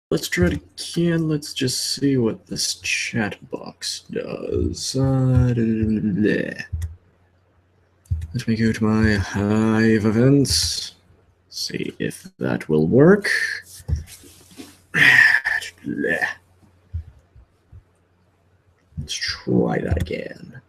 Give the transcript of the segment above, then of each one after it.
let's try it again. Let's just see what this chat box does. Let me go to my Hive events. See if that will work. Let's try that again.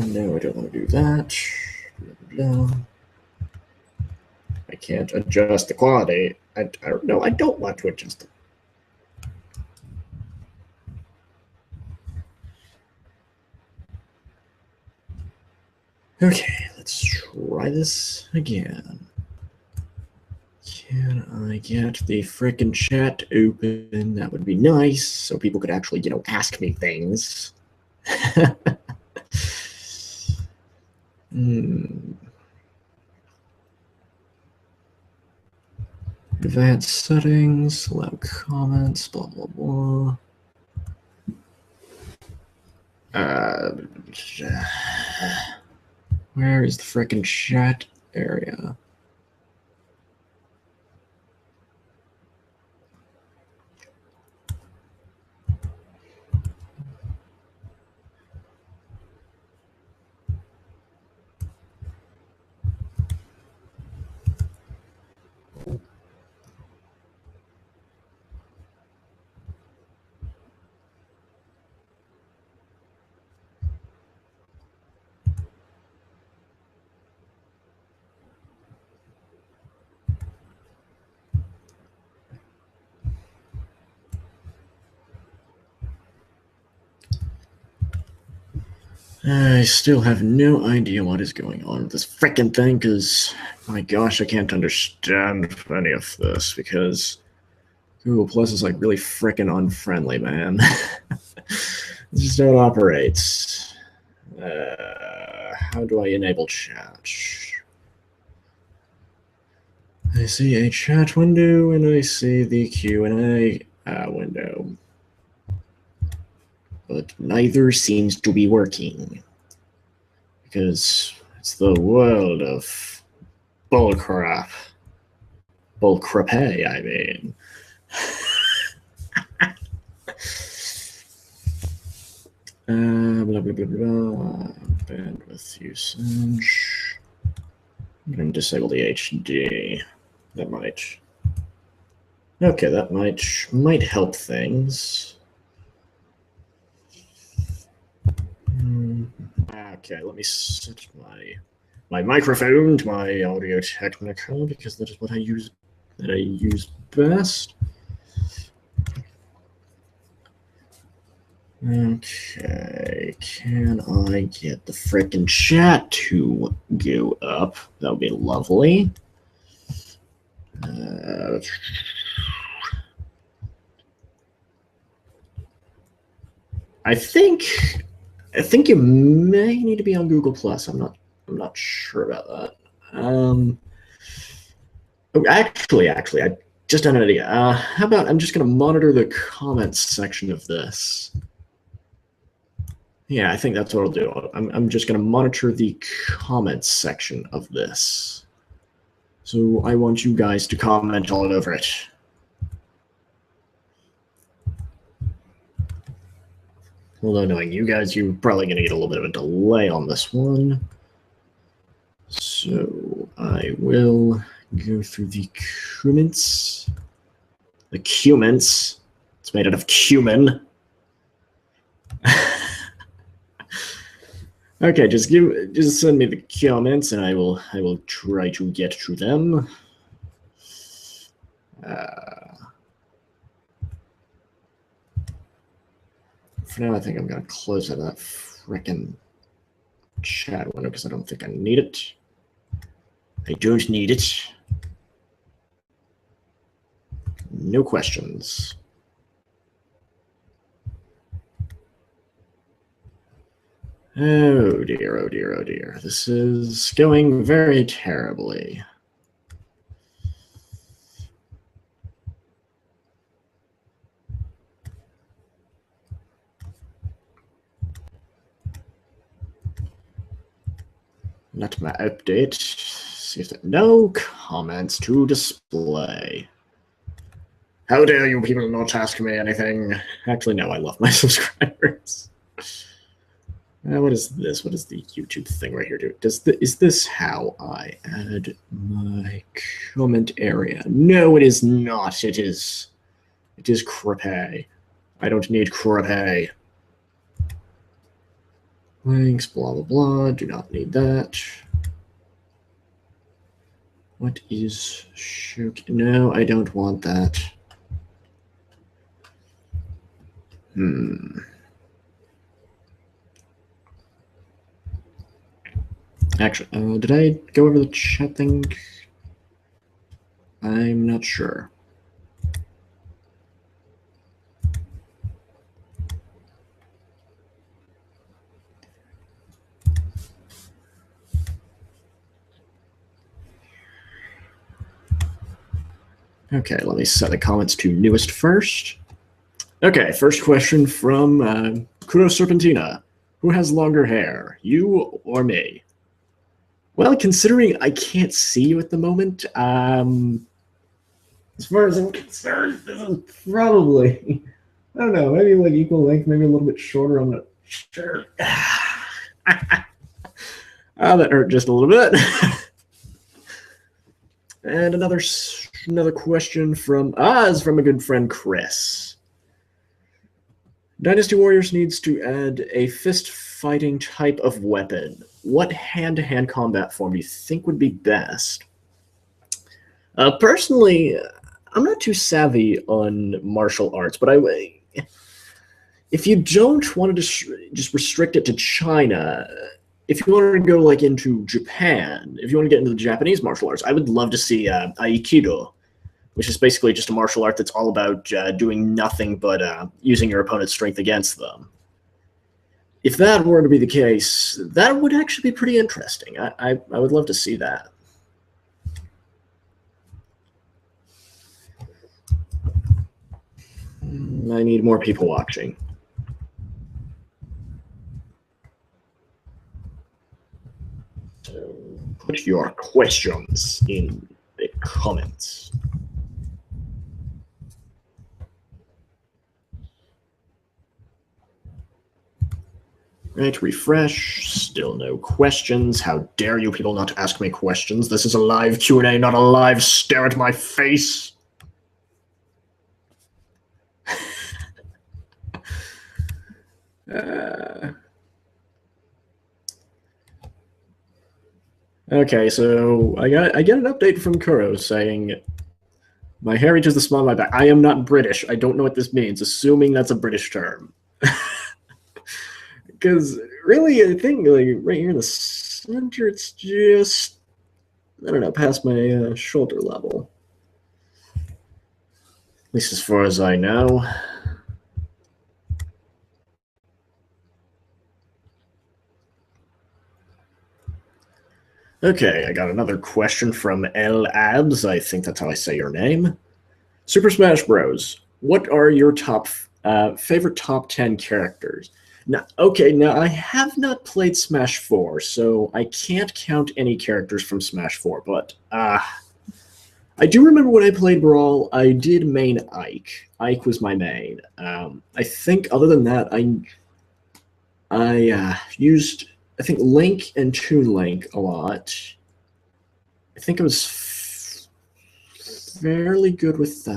No, I don't want to do that. I can't adjust the quality. I don't want to adjust it. Okay, let's try this again. Can I get the frickin' chat open? That would be nice, so people could actually, ask me things. Advanced settings, allow comments, blah, blah, blah. Where is the frickin' chat area? I still have no idea what is going on with this frickin' thing, because, my gosh, I can't understand any of this, because Google Plus is, like, really frickin' unfriendly, man. This just how it operates. How do I enable chat? I see a chat window, and I see the Q&A window. But neither seems to be working, because it's the world of bullcrap. Bullcrap, I mean. Blah, blah, blah, blah. Bandwidth usage. I'm going to disable the HD. That might. Okay, that might help things. Okay, let me set my microphone to my Audio Technica, because that is what I use best. Okay, can I get the frickin' chat to go up? That would be lovely. I think you may need to be on Google Plus. I'm not sure about that. Actually, I just had an idea. How about I'm just going to monitor the comments section of this? Yeah, I think that's what I'll do. I'm just going to monitor the comments section of this. So I want you guys to comment all over it. Although knowing you guys, you're probably going to get a little bit of a delay on this one. So I will go through the comments. The comments. It's made out of cumin. Okay, just send me the comments, and I will try to get to them. For now, I think I'm going to close out that frickin' chat window because I don't think I need it. I don't need it. No questions. Oh dear, oh dear, oh dear. This is going very terribly. Not my update. See if there no comments to display. How dare you people not ask me anything? Actually, no, I love my subscribers. What is this? What is the YouTube thing right here do? Is this how I add my comment area? No, it is not. It is crepe. I don't need crepe. Links, blah, blah, blah. Do not need that. What is shook? No, I don't want that. Actually, did I go over the chat thing? I'm not sure. Okay, let me set the comments to newest first. Okay, first question from Kuro Serpentina. Who has longer hair, you or me? Well, considering I can't see you at the moment, as far as I'm concerned, this is probably, I don't know, maybe like equal length, maybe a little bit shorter. I'm not sure. That hurt just a little bit. And another question from is from a good friend Chris. Dynasty Warriors needs to add a fist fighting type of weapon. What hand-to-hand combat form do you think would be best? Personally, I'm not too savvy on martial arts, but if you don't want to just restrict it to China, if you want to go like into Japan, if you want to get into the Japanese martial arts, I would love to see Aikido, which is basically just a martial art that's all about doing nothing but using your opponent's strength against them. If that were to be the case, that would actually be pretty interesting. I would love to see that. I need more people watching. So put your questions in the comments. Right, refresh. Still no questions. How dare you people not ask me questions? This is a live Q&A, not a live stare at my face. Okay, so I get an update from Kuro saying my hair reaches the small of my back. I am not British. I don't know what this means, assuming that's a British term. Because really, I think like right here in the center, it's just, I don't know, past my shoulder level. At least as far as I know. Okay, I got another question from L Abs. I think that's how I say your name. Super Smash Bros. What are your favorite top 10 characters? Now, I have not played Smash 4, so I can't count any characters from Smash 4, but I do remember when I played Brawl, I did main Ike. Ike was my main. I think other than that, I used, I think, Link and Toon Link a lot. I think I was fairly good with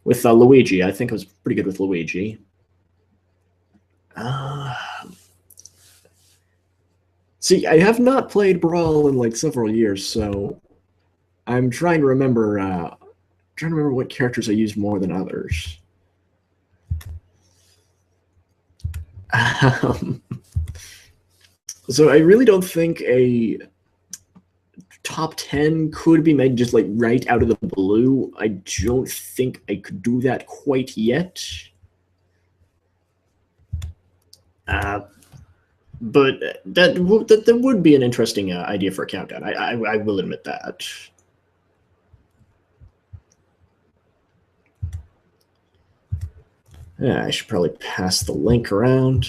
Luigi. I think I was pretty good with Luigi. See, I have not played Brawl in like several years, so I'm trying to remember what characters I used more than others. So I really don't think a top 10 could be made just like right out of the blue. I don't think I could do that quite yet. But that would be an interesting idea for a countdown. I will admit that. Yeah, I should probably pass the link around.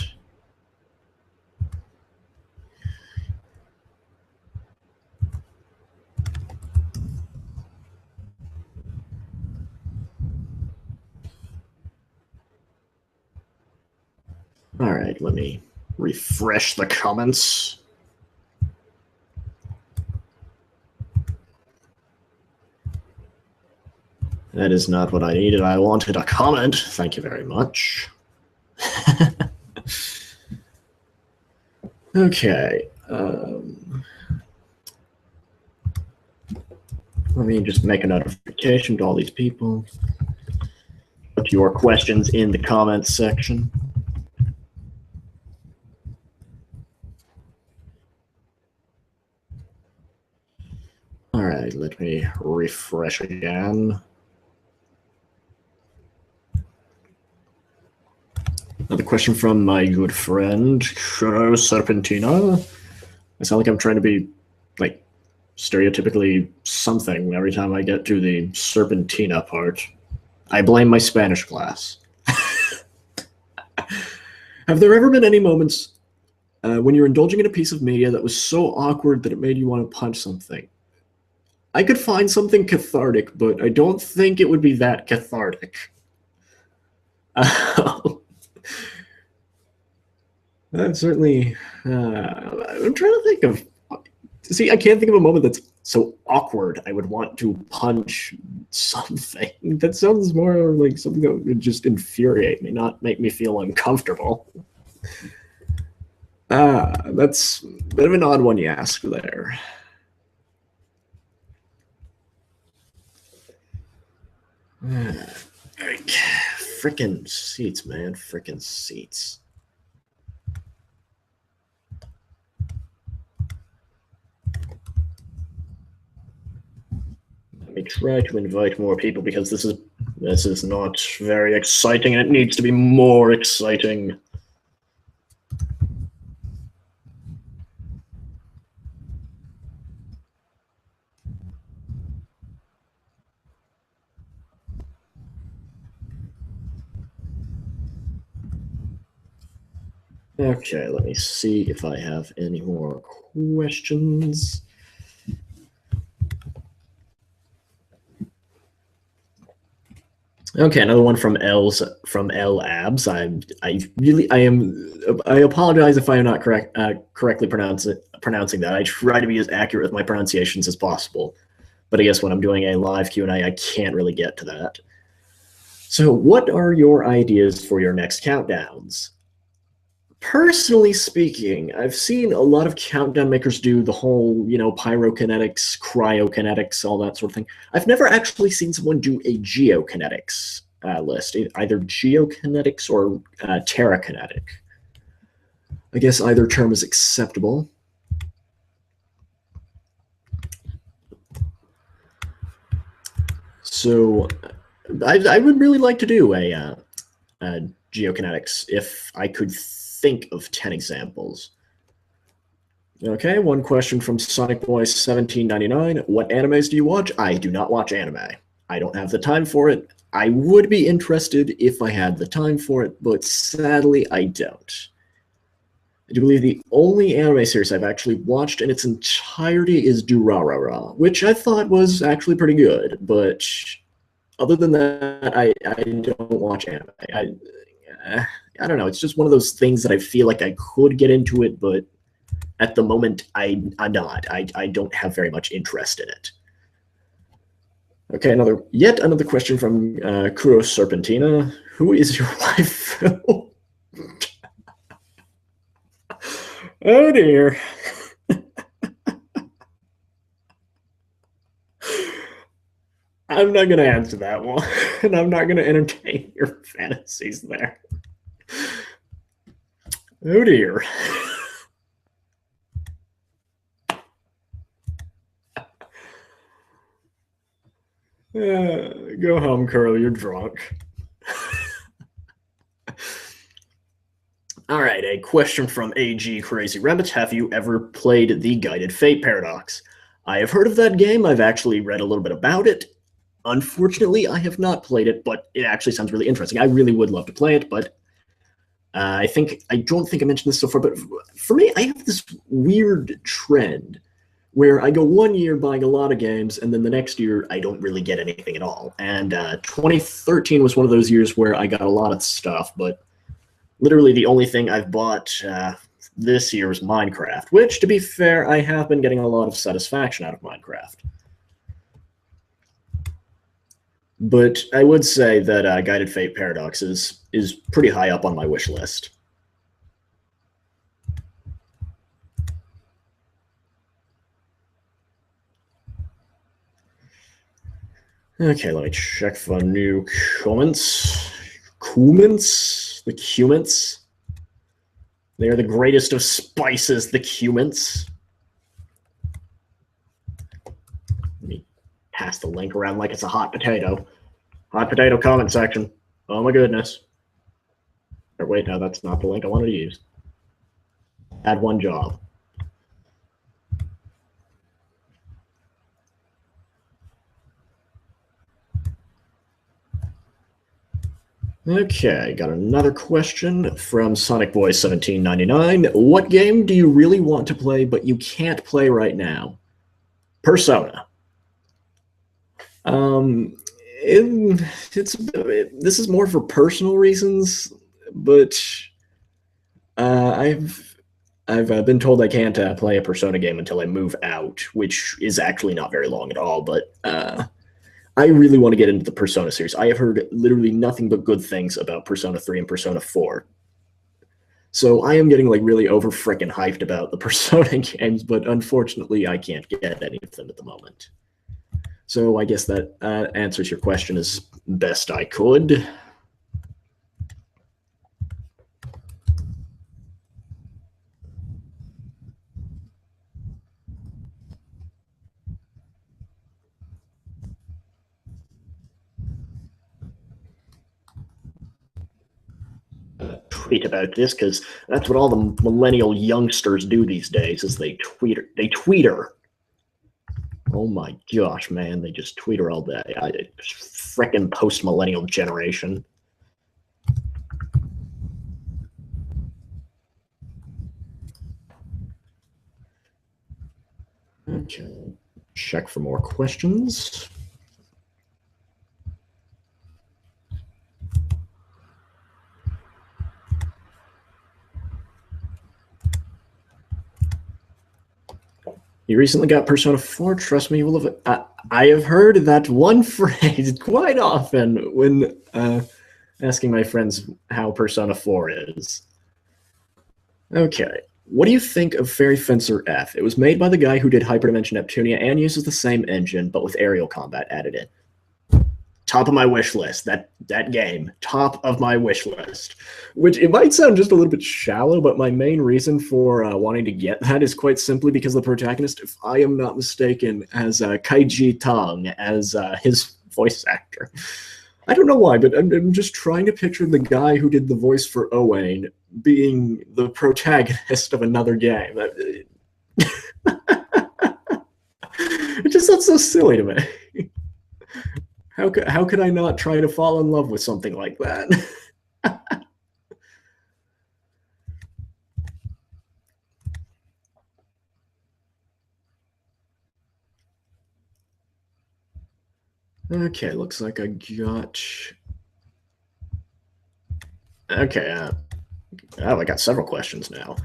All right, let me refresh the comments. That is not what I needed. I wanted a comment. Thank you very much. Okay. Let me just make a notification to all these people. Put your questions in the comments section. All right, let me refresh again. Another question from my good friend, Kuro Serpentina. I sound like I'm trying to be like stereotypically something every time I get to the Serpentina part. I blame my Spanish class. Have there ever been any moments when you're indulging in a piece of media that was so awkward that it made you want to punch something? I could find something cathartic, but I don't think it would be that cathartic. That's certainly. I'm trying to think of. See, I can't think of a moment that's so awkward I would want to punch something. That sounds more like something that would just infuriate me, not make me feel uncomfortable. That's a bit of an odd one you ask there. Frickin' seats, man. Frickin' seats. Let me try to invite more people because this is not very exciting and it needs to be more exciting. Okay, let me see if I have any more questions. Okay, another one from L Abs. I apologize if I am not correctly pronouncing that. I try to be as accurate with my pronunciations as possible, but I guess when I'm doing a live Q&A, I can't really get to that. So, what are your ideas for your next countdowns? Personally speaking, I've seen a lot of countdown makers do the whole, pyrokinetics, cryokinetics, all that sort of thing. I've never actually seen someone do a geokinetics list, either geokinetics or terrakinetic. I guess either term is acceptable. So I would really like to do a geokinetics if I could think of 10 examples. Okay, one question from Sonic Boy 1799. What animes do you watch? I do not watch anime. I don't have the time for it. I would be interested if I had the time for it, but sadly I don't. I do believe the only anime series I've actually watched in its entirety is Durarara, which I thought was actually pretty good, but other than that, I don't watch anime. I don't know. It's just one of those things that I feel like I could get into it, but at the moment, I'm not. I don't have very much interest in it. Okay, yet another question from Kuro Serpentina. Who is your wife? Oh dear. I'm not going to answer that one, and I'm not going to entertain your fantasies there. Oh dear. Go home, Curl. You're drunk. All right. right, a question from AG Crazy Rabbit. Have you ever played the Guided Fate Paradox? I have heard of that game. I've actually read a little bit about it. Unfortunately, I have not played it, but it actually sounds really interesting. I really would love to play it, but I don't think I mentioned this so far, but for me, I have this weird trend where I go 1 year buying a lot of games, and then the next year I don't really get anything at all. And 2013 was one of those years where I got a lot of stuff, but literally the only thing I've bought this year is Minecraft, which, to be fair, I have been getting a lot of satisfaction out of Minecraft. But I would say that Guided Fate Paradox is pretty high up on my wish list. Okay, let me check for new comments. The cumins. They are the greatest of spices, the cumins. Let me pass the link around like it's a hot potato. Hot potato comment section. Oh my goodness. Or wait, no, that's not the link I wanted to use. Add one job. Okay, got another question from Sonic Boy 1799. What game do you really want to play but you can't play right now? Persona. This is more for personal reasons, but I've been told I can't play a Persona game until I move out, which is actually not very long at all. But I really want to get into the Persona series. I have heard literally nothing but good things about Persona 3 and Persona 4. So I am getting like really over frickin' hyped about the Persona games, but unfortunately I can't get any of them at the moment. So I guess that answers your question as best I could. Tweet about this because that's what all the millennial youngsters do these days is they tweeter. Oh my gosh, man, they just tweeter all day. Frickin' post-millennial generation. Okay, check for more questions. You recently got Persona 4. Trust me, you will have. I have heard that one phrase quite often when asking my friends how Persona 4 is. Okay. What do you think of Fairy Fencer F? It was made by the guy who did Hyperdimension Neptunia and uses the same engine, but with aerial combat added in. Top of my wish list. That game, top of my wish list. Which it might sound just a little bit shallow, but my main reason for wanting to get that is quite simply because the protagonist, if I am not mistaken, has Kaiji Tong as his voice actor. I don't know why, but I'm just trying to picture the guy who did the voice for Owain being the protagonist of another game. It just sounds so silly to me. How could I not try to fall in love with something like that? Okay, looks like I got... Okay, I got several questions now.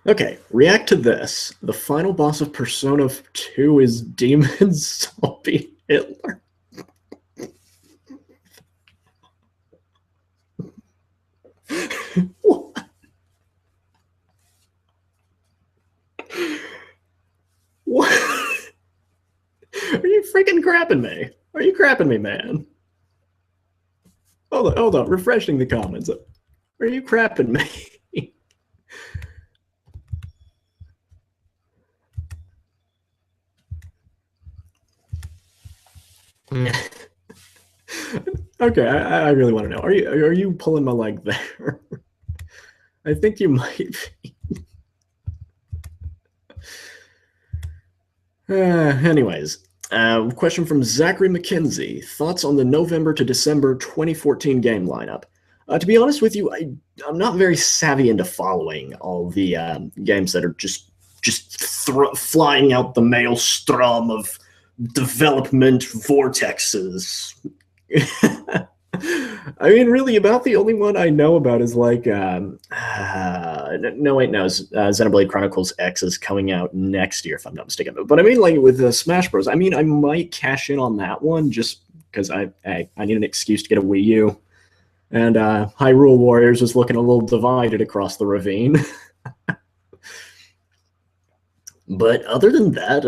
Okay, react to this. The final boss of Persona 2 is Demon Zombie Hitler. What? What? Are you freaking crapping me? Are you crapping me, man? Hold on. Refreshing the comments. Are you crapping me? Okay, I really want to know. Are you pulling my leg there? I think you might be. Anyways, question from Zachary McKenzie. Thoughts on the November to December 2014 game lineup? To be honest with you, I'm not very savvy into following all the games that are just flying out the maelstrom of development vortexes. I mean, really, about the only one I know about is like, Xenoblade Chronicles X is coming out next year, if I'm not mistaken. But I mean, like with Smash Bros, I mean, I might cash in on that one just because I need an excuse to get a Wii U. And Hyrule Warriors was looking a little divided across the ravine. But other than that,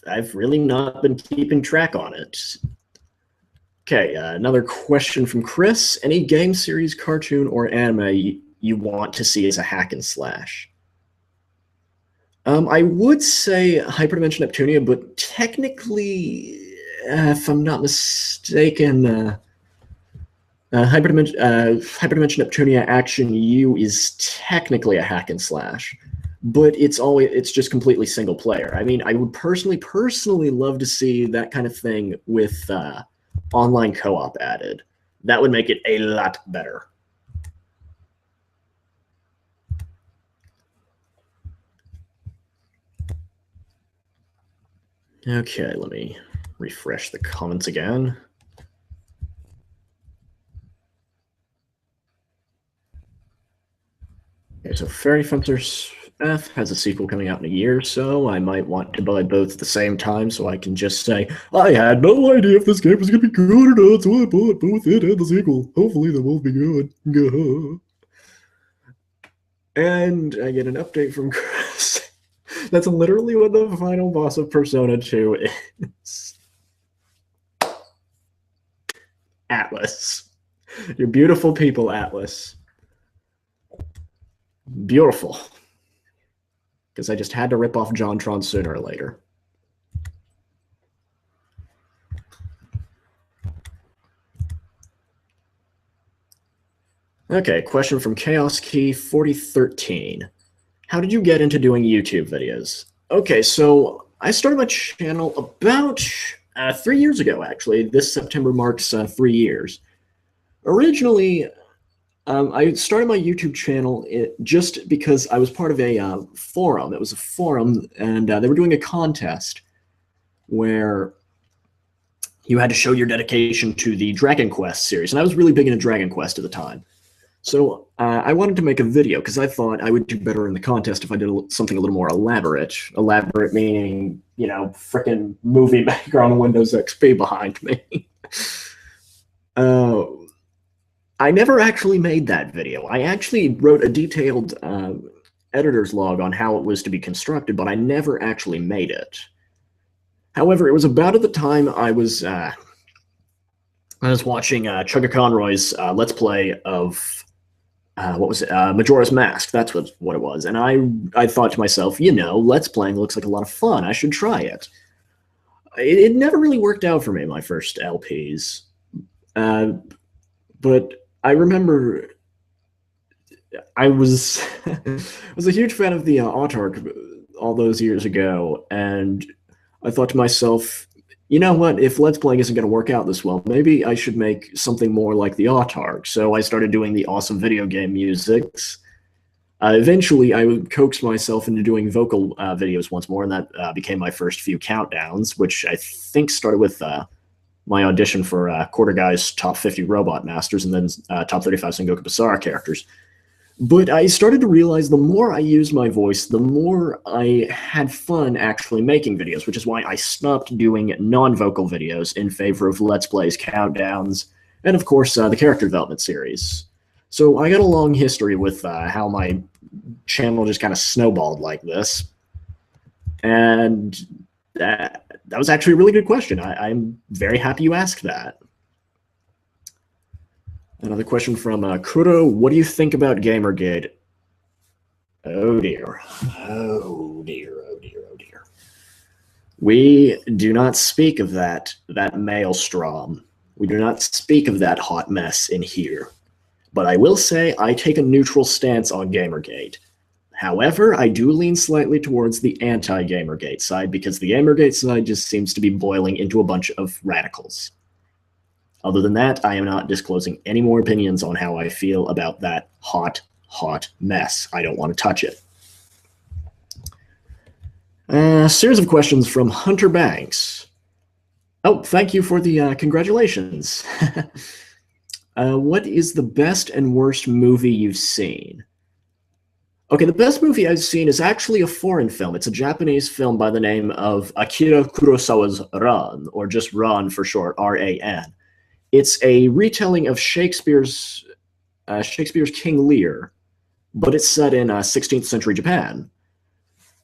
I've really not been keeping track on it. Okay, another question from Chris. Any game series, cartoon, or anime you want to see as a hack and slash? I would say Hyperdimension Neptunia, but technically, if I'm not mistaken, Hyperdimension Neptunia Action U is technically a hack and slash, but it's just completely single player. I mean, I would personally love to see that kind of thing with online co-op added. That would make it a lot better. Okay, let me refresh the comments again. Okay, so Fairy Fencer's F has a sequel coming out in a year, so I might want to buy both at the same time so I can just say, I had no idea if this game was going to be good or not, so I bought both it and the sequel. Hopefully they'll both be good. And I get an update from Chris. That's literally what the final boss of Persona 2 is. Atlas. You're beautiful people, Atlas. Beautiful. Because I just had to rip off JonTron sooner or later. Okay, question from Chaos Key 4013. How did you get into doing YouTube videos? Okay, so I started my channel about 3 years ago, actually. This September marks 3 years. Originally, I started my YouTube channel just because I was part of a forum. It was a forum, and they were doing a contest where you had to show your dedication to the Dragon Quest series. And I was really big into Dragon Quest at the time. So I wanted to make a video because I thought I would do better in the contest if I did something a little more elaborate. Elaborate meaning, you know, frickin' movie maker on Windows XP behind me. I never actually made that video. I actually wrote a detailed editor's log on how it was to be constructed, but I never actually made it. However, it was about at the time I was watching Chugga Conroy's Let's Play of what was it? Majora's Mask. That's what it was. And I thought to myself, you know, Let's Playing looks like a lot of fun. I should try it. It never really worked out for me, my first LPs. But I remember I was a huge fan of the Autark all those years ago, and I thought to myself, you know what, if Let's Playing isn't going to work out this well, maybe I should make something more like the Autark. So I started doing the awesome video game musics. Eventually, I coaxed myself into doing vocal videos once more, and that became my first few countdowns, which I think started with my audition for Quarter Guy's Top 50 Robot Masters and then Top 35 Sengoku Basara characters. But I started to realize the more I used my voice, the more I had fun actually making videos, which is why I stopped doing non-vocal videos in favor of Let's Plays, countdowns, and of course the character development series. So I got a long history with how my channel just kind of snowballed like this. And that was actually a really good question. I'm very happy you asked that. Another question from Kuro. What do you think about Gamergate? Oh dear. Oh dear. Oh dear. Oh dear. We do not speak of that maelstrom. We do not speak of that hot mess in here. But I will say I take a neutral stance on Gamergate. However, I do lean slightly towards the anti-Gamergate side because the Gamergate side just seems to be boiling into a bunch of radicals. Other than that, I am not disclosing any more opinions on how I feel about that hot mess. I don't want to touch it. A series of questions from Hunter Banks. Oh, thank you for the congratulations. What is the best and worst movie you've seen? Okay, the best movie I've seen is actually a foreign film. It's a Japanese film by the name of Akira Kurosawa's Ran, or just Ran for short, R-A-N. It's a retelling of Shakespeare's King Lear, but it's set in 16th century Japan.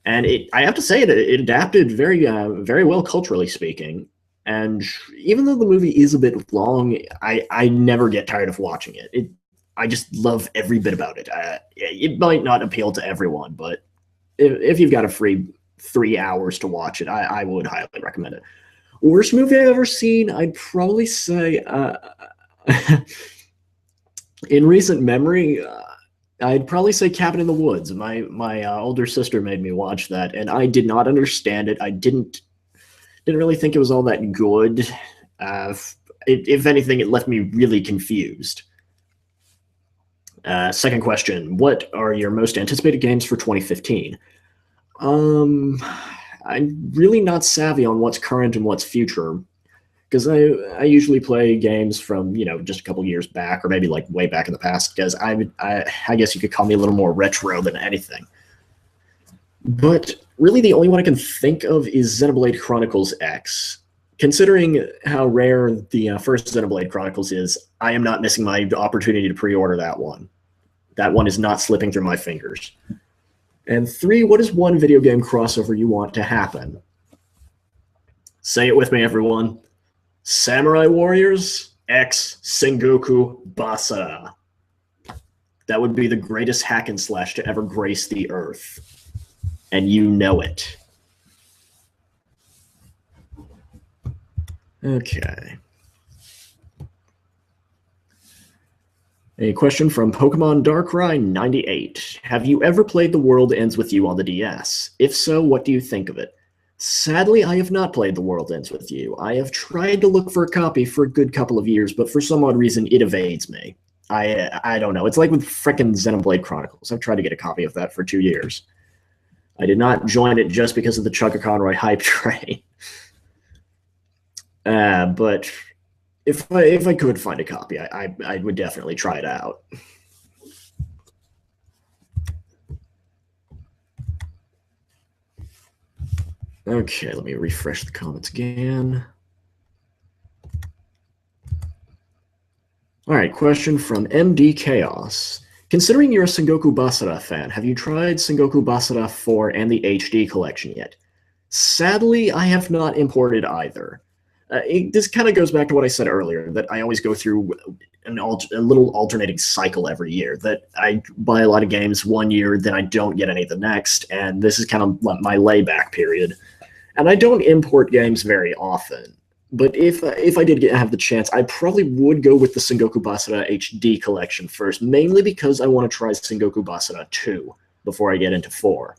And I have to say, it adapted very well culturally speaking. And even though the movie is a bit long, I never get tired of watching it. I just love every bit about it. It might not appeal to everyone, but if you've got a free 3 hours to watch it, I would highly recommend it. Worst movie I've ever seen, I'd probably say, in recent memory, I'd probably say Cabin in the Woods. My older sister made me watch that, and I did not understand it. I didn't really think it was all that good. If anything, it left me really confused. Second question, what are your most anticipated games for 2015? I'm really not savvy on what's current and what's future, because I usually play games from, just a couple years back, or maybe like way back in the past, because I guess you could call me a little more retro than anything. But really the only one I can think of is Xenoblade Chronicles X. Considering how rare the first Xenoblade Chronicles is, I am not missing my opportunity to pre-order that one. That one is not slipping through my fingers. And 3, what is one video game crossover you want to happen? Say it with me, everyone. Samurai Warriors X Sengoku Basara. That would be the greatest hack and slash to ever grace the earth. And you know it. Okay. A question from Pokemon Darkrai 98. Have you ever played The World Ends With You on the DS? If so, what do you think of it? Sadly, I have not played The World Ends With You. I have tried to look for a copy for a good couple of years, but for some odd reason, it evades me. I don't know. It's like with frickin' Xenoblade Chronicles. I've tried to get a copy of that for 2 years. I did not join it just because of the Chugga Conroy hype train. But if I could find a copy, I would definitely try it out. Okay, let me refresh the comments again. All right, question from MD Chaos. Considering you're a Sengoku Basara fan, have you tried Sengoku Basara 4 and the HD collection yet? Sadly, I have not imported either. This kind of goes back to what I said earlier, that I always go through a little alternating cycle every year, that I buy a lot of games one year, then I don't get any the next, and this is kind of my layback period. And I don't import games very often, but if I did have the chance, I probably would go with the Sengoku Basara HD collection first, mainly because I want to try Sengoku Basara 2 before I get into 4.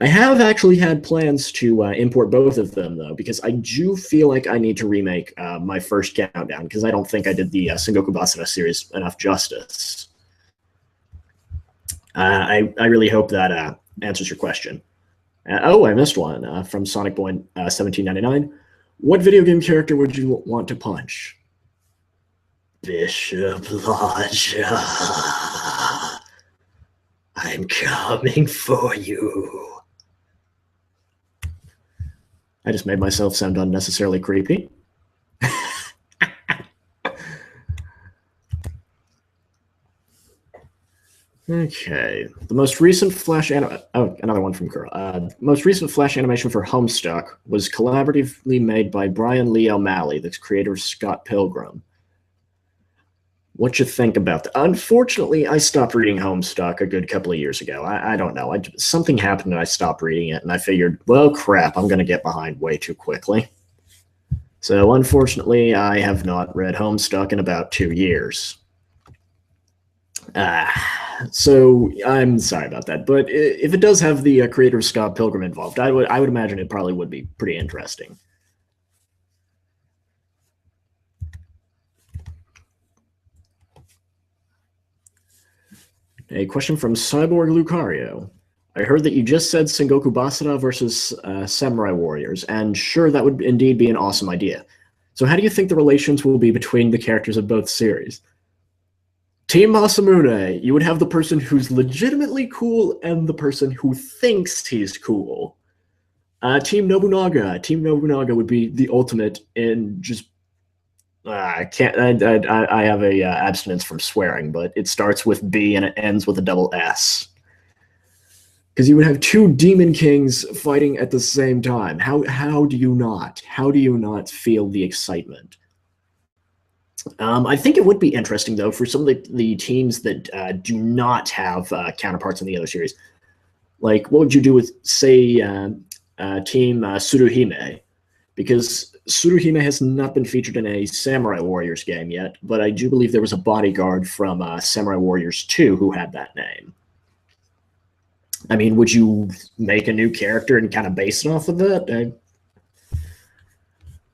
I have actually had plans to import both of them, though, because I do feel like I need to remake my first Countdown, because I don't think I did the Sengoku Basara series enough justice. I really hope that answers your question. Oh, I missed one from Sonic Boy 1799. What video game character would you want to punch? Bishop Lodja. I'm coming for you. I just made myself sound unnecessarily creepy. Okay, the most recent Flash another one from Curl. Most recent Flash animation for Homestuck was collaboratively made by Brian Lee O'Malley, the creator of Scott Pilgrim. What you think about that? Unfortunately, I stopped reading Homestuck a good couple of years ago. I don't know. Something happened and I stopped reading it, and I figured, well, crap, I'm going to get behind way too quickly. So unfortunately, I have not read Homestuck in about 2 years. Uh, so I'm sorry about that, but if it does have the creator of Scott Pilgrim involved, I would imagine it probably would be pretty interesting. A question from Cyborg Lucario. I heard that you just said Sengoku Basara versus Samurai Warriors, and sure, that would indeed be an awesome idea. So, how do you think the relations will be between the characters of both series? Team Masamune, you would have the person who's legitimately cool and the person who thinks he's cool. Team Nobunaga would be the ultimate in just. I can't. I have a abstinence from swearing, but it starts with B and it ends with a double S. Because you would have two demon kings fighting at the same time. How do you not? How do you not feel the excitement? I think it would be interesting though for some of the teams that do not have counterparts in the other series. Like, what would you do with, say, Team Tsuruhime? Because Tsuruhime has not been featured in a Samurai Warriors game yet, but I do believe there was a bodyguard from Samurai Warriors 2 who had that name. I mean, would you make a new character and kind of base it off of that?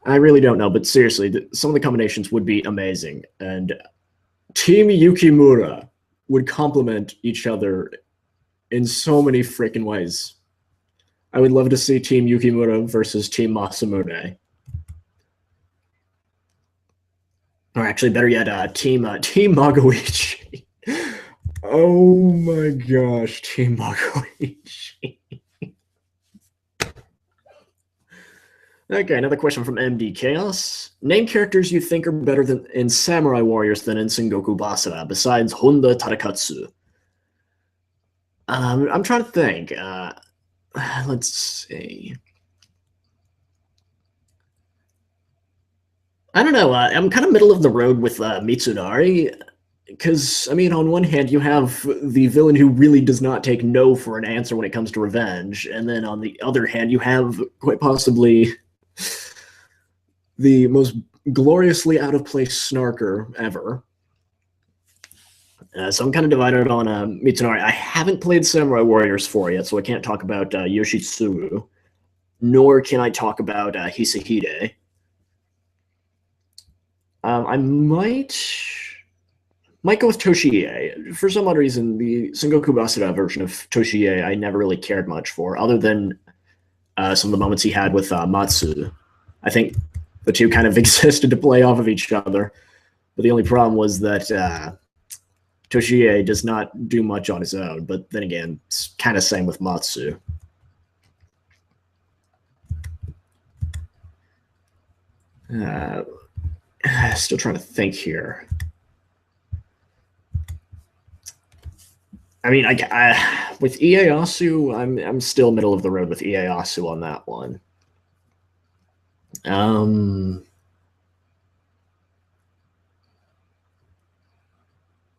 I really don't know, but seriously, some of the combinations would be amazing. And Team Yukimura would complement each other in so many freaking ways. I would love to see Team Yukimura versus Team Masamune. Or actually, better yet, Team Magoichi. Oh my gosh, Team Magoichi. Okay, another question from MD Chaos. Name characters you think are better than in Samurai Warriors than in Sengoku Basara, besides Honda Tadakatsu. I'm trying to think. Let's see. I don't know. I'm kind of middle of the road with Mitsunari. Because, I mean, on one hand, you have the villain who really does not take no for an answer when it comes to revenge. And then on the other hand, you have quite possibly the most gloriously out of place snarker ever. So I'm kind of divided on Mitsunari. I haven't played Samurai Warriors 4 yet, so I can't talk about Yoshitsuru, nor can I talk about Hisahide. I might go with Toshiie. For some odd reason, the Sengoku Basara version of Toshiie I never really cared much for, other than some of the moments he had with Matsu. I think the two kind of existed to play off of each other, but the only problem was that Toshiie does not do much on his own, but then again, it's kind of same with Matsu. Still trying to think here. I mean, with Ieyasu, I'm still middle of the road with Ieyasu on that one. I'm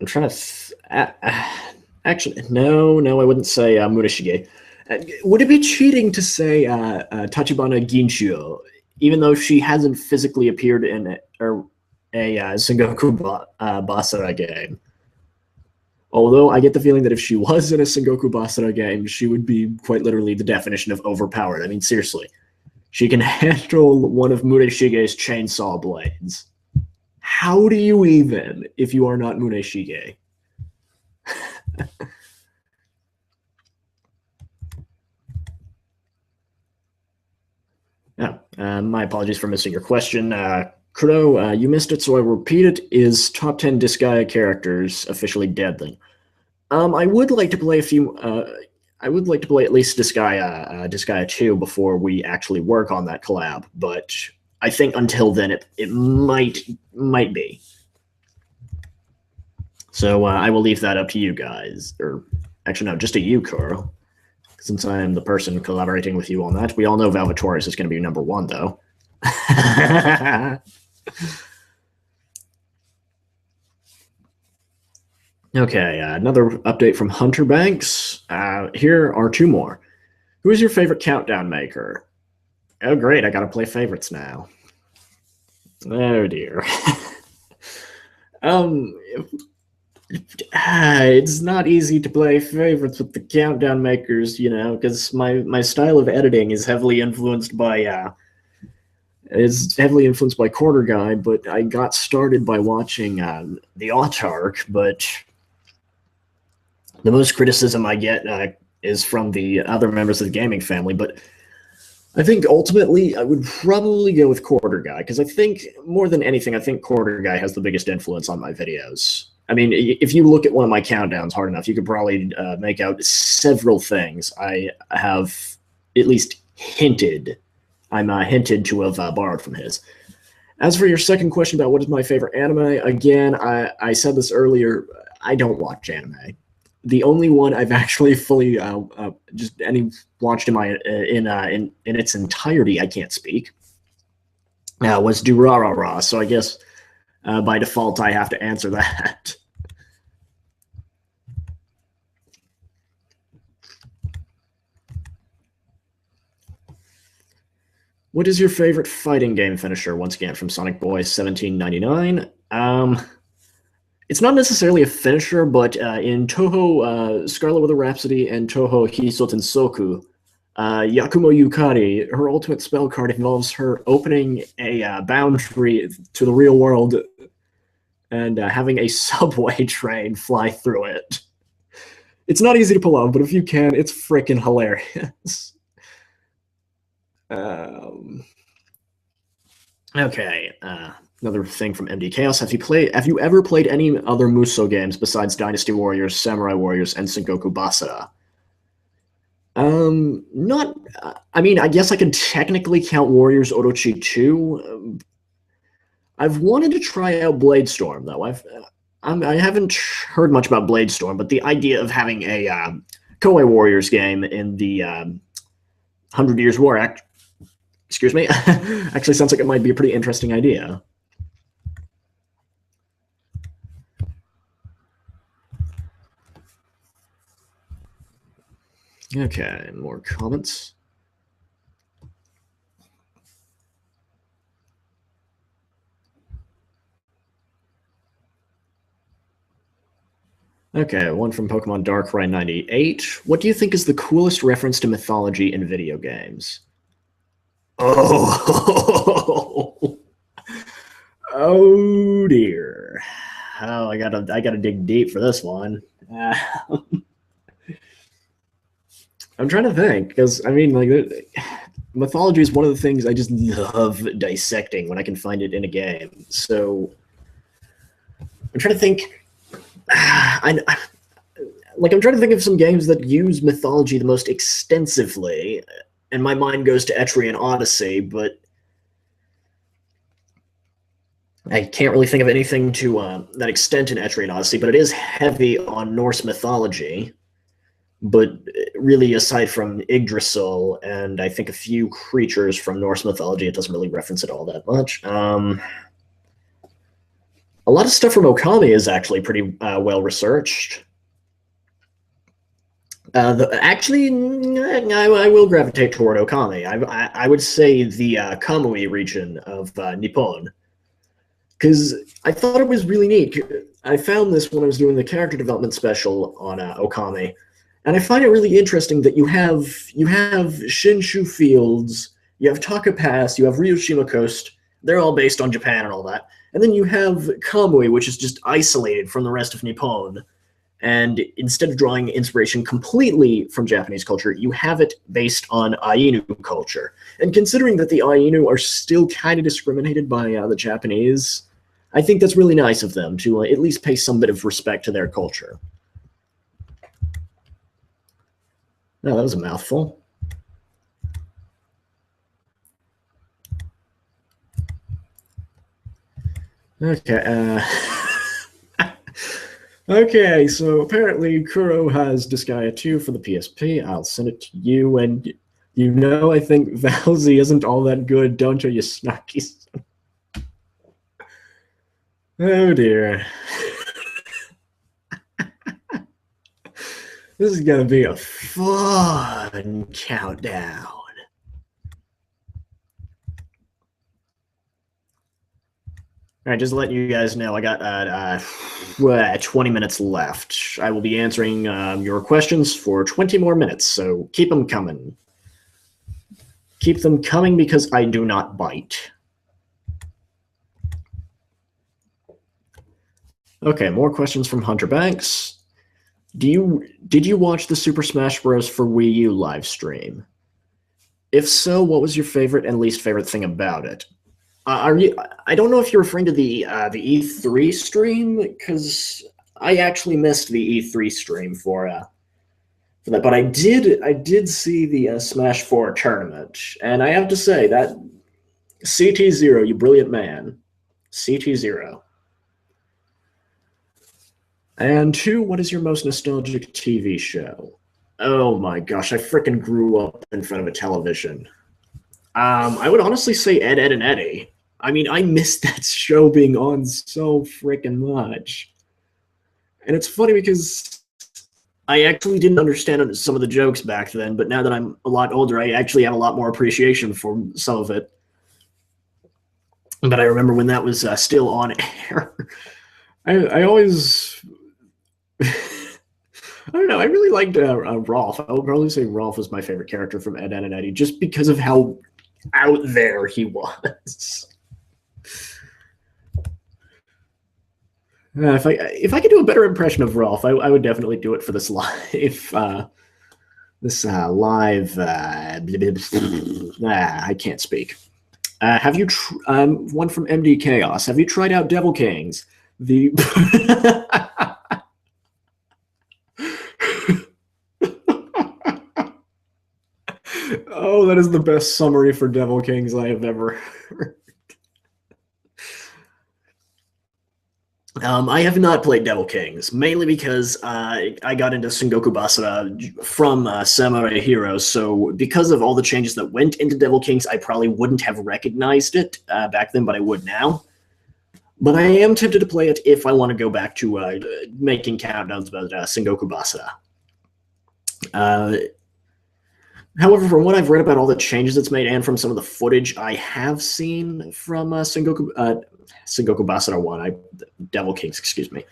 trying to. Actually, no, I wouldn't say Murashige. Would it be cheating to say Tachibana Ginshio, even though she hasn't physically appeared in a Sengoku Basara game? Although I get the feeling that if she was in a Sengoku Basara game, she would be quite literally the definition of overpowered. I mean, seriously. She can handle one of Mureshige's chainsaw blades. How do you even, if you are not Mureshige? Yeah, my apologies for missing your question. Crow, you missed it, so I repeat it. Is top 10 Disgaea characters officially dead then? I would like to play a few. I would like to play at least Disgaea 2 before we actually work on that collab, but I think until then it might be. So I will leave that up to you guys, or actually no, just to you, Carl, since I am the person collaborating with you on that. We all know Valvatoris is going to be number 1, though. Okay, another update from Hunter Banks. Here are 2 more. Who is your favorite countdown maker? Oh, great, I gotta play favorites now. Oh, dear. It's not easy to play favorites with the countdown makers, you know, because my style of editing is heavily influenced by Quarter Guy, but I got started by watching the Autark, but the most criticism I get is from the other members of the gaming family. But I think ultimately I would probably go with Quarter Guy because I think more than anything, I think Quarter Guy has the biggest influence on my videos. I mean, if you look at one of my countdowns hard enough, you could probably make out several things I have at least hinted. I'm hinted to have borrowed from his. As for your second question about what is my favorite anime, again, I said this earlier. I don't watch anime. The only one I've actually fully just any watched in its entirety, I can't speak, was Durarara. So I guess by default I have to answer that. What is your favorite fighting game finisher? Once again, from Sonic Boy 1799. It's not necessarily a finisher, but in Toho Scarlet Weather Rhapsody and Toho Hisoten Soku, Yakumo Yukari, her ultimate spell card involves her opening a boundary to the real world and having a subway train fly through it. It's not easy to pull off, but if you can, it's freaking hilarious. Okay. Another thing from MD Chaos. Have you ever played any other Musou games besides Dynasty Warriors, Samurai Warriors, and Sengoku Basara? Not. I mean, I guess I can technically count Warriors Orochi 2. I've wanted to try out Bladestorm though. I haven't heard much about Bladestorm, but the idea of having a Koei Warriors game in the 100 Years War excuse me, actually sounds like it might be a pretty interesting idea. Okay, more comments. Okay, one from Pokemon Darkrai 98. What do you think is the coolest reference to mythology in video games? Oh, oh dear. Oh, I gotta dig deep for this one. I'm trying to think because I mean, like, mythology is one of the things I just love dissecting when I can find it in a game. So I'm trying to think. I'm trying to think of some games that use mythology the most extensively, and my mind goes to Etrian Odyssey, but I can't really think of anything to that extent in Etrian Odyssey. But it is heavy on Norse mythology. But really, aside from Yggdrasil and I think a few creatures from Norse mythology, it doesn't really reference it all that much. A lot of stuff from Okami is actually pretty well researched. Actually, I will gravitate toward Okami. I would say the Kamui region of Nippon, because I thought it was really neat. I found this when I was doing the character development special on Okami, and I find it really interesting that you have Shinshu Fields, you have Taka Pass, you have Ryoshima Coast. They're all based on Japan and all that. And then you have Kamui, which is just isolated from the rest of Nippon. And instead of drawing inspiration completely from Japanese culture, you have it based on Ainu culture. And considering that the Ainu are still kind of discriminated by the Japanese, I think that's really nice of them to at least pay some bit of respect to their culture. No, that was a mouthful. Okay. Okay, so apparently Kuro has Disgaea 2 for the PSP. I'll send it to you, and you know I think Valzy isn't all that good, don't you snarky son? Oh dear. This is gonna be a fun countdown. All right, just letting you guys know, I got 20 minutes left. I will be answering your questions for 20 more minutes, so keep them coming. Keep them coming because I do not bite. Okay, more questions from Hunter Banks. Did you watch the Super Smash Bros. For Wii U live stream? If so, what was your favorite and least favorite thing about it? Are you? I don't know if you're referring to the E3 stream, because I actually missed the E3 stream for that, but I did see the Smash 4 tournament, and I have to say that CT0, you brilliant man, CT0. And two, what is your most nostalgic TV show? Oh my gosh, I freaking grew up in front of a television. I would honestly say Ed, Ed, and Eddie. I mean, I missed that show being on so freaking much. And it's funny because I actually didn't understand some of the jokes back then, but now that I'm a lot older, I actually have a lot more appreciation for some of it. But I remember when that was still on air. I always, I don't know. I really liked Rolf. I would probably say Rolf was my favorite character from Ed, Ed, and Eddie, just because of how out there he was. If I could do a better impression of Rolf, I would definitely do it for this live live. I can't speak. Have you one from MD Chaos? Have you tried out Devil Kings? The oh, that is the best summary for Devil Kings I have ever heard. I have not played Devil Kings, mainly because I got into Sengoku Basara from Samurai Heroes, so because of all the changes that went into Devil Kings, I probably wouldn't have recognized it back then, but I would now. But I am tempted to play it if I want to go back to making countdowns about Sengoku Basara. However, from what I've read about all the changes it's made and from some of the footage I have seen from Sengoku Basara 1, Devil Kings, excuse me,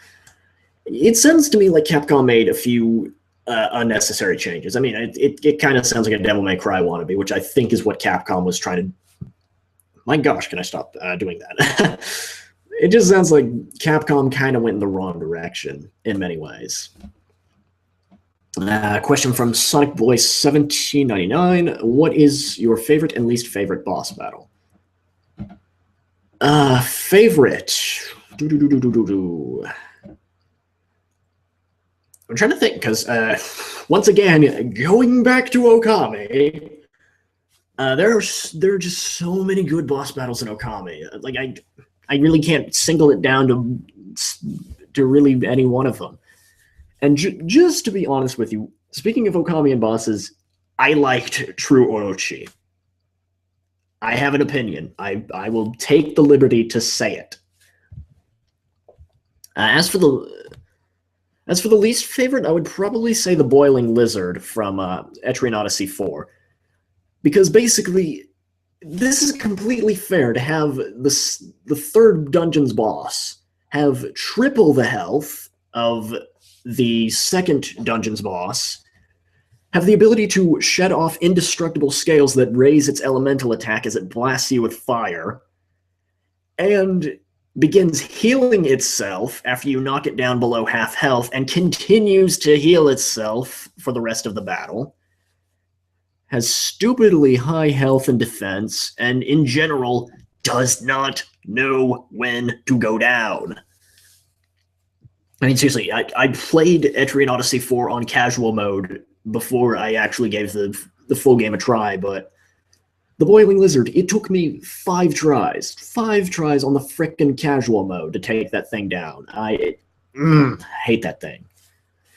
it sounds to me like Capcom made a few unnecessary changes. I mean, it kind of sounds like a Devil May Cry wannabe, which I think is what Capcom was trying to... My gosh, can I stop doing that? It just sounds like Capcom kind of went in the wrong direction in many ways. Question from Sonic Boy 1799. What is your favorite and least favorite boss battle? Favorite. I'm trying to think, because once again, going back to Okami, there are just so many good boss battles in Okami. Like I really can't single it down to really any one of them. And just to be honest with you, speaking of Okami and bosses, I liked True Orochi. I have an opinion. I will take the liberty to say it. As for the least favorite, I would probably say the Boiling Lizard from Etrian Odyssey 4. Because basically, this is completely fair to have the third dungeon's boss have triple the health of the second dungeon's boss, have the ability to shed off indestructible scales that raise its elemental attack as it blasts you with fire, and begins healing itself after you knock it down below half health, and continues to heal itself for the rest of the battle, has stupidly high health and defense, and in general does not know when to go down. I mean, seriously, I played Etrian Odyssey 4 on casual mode before I actually gave the full game a try, but the Boiling Lizard, it took me 5 tries on the frickin' casual mode to take that thing down. I hate that thing.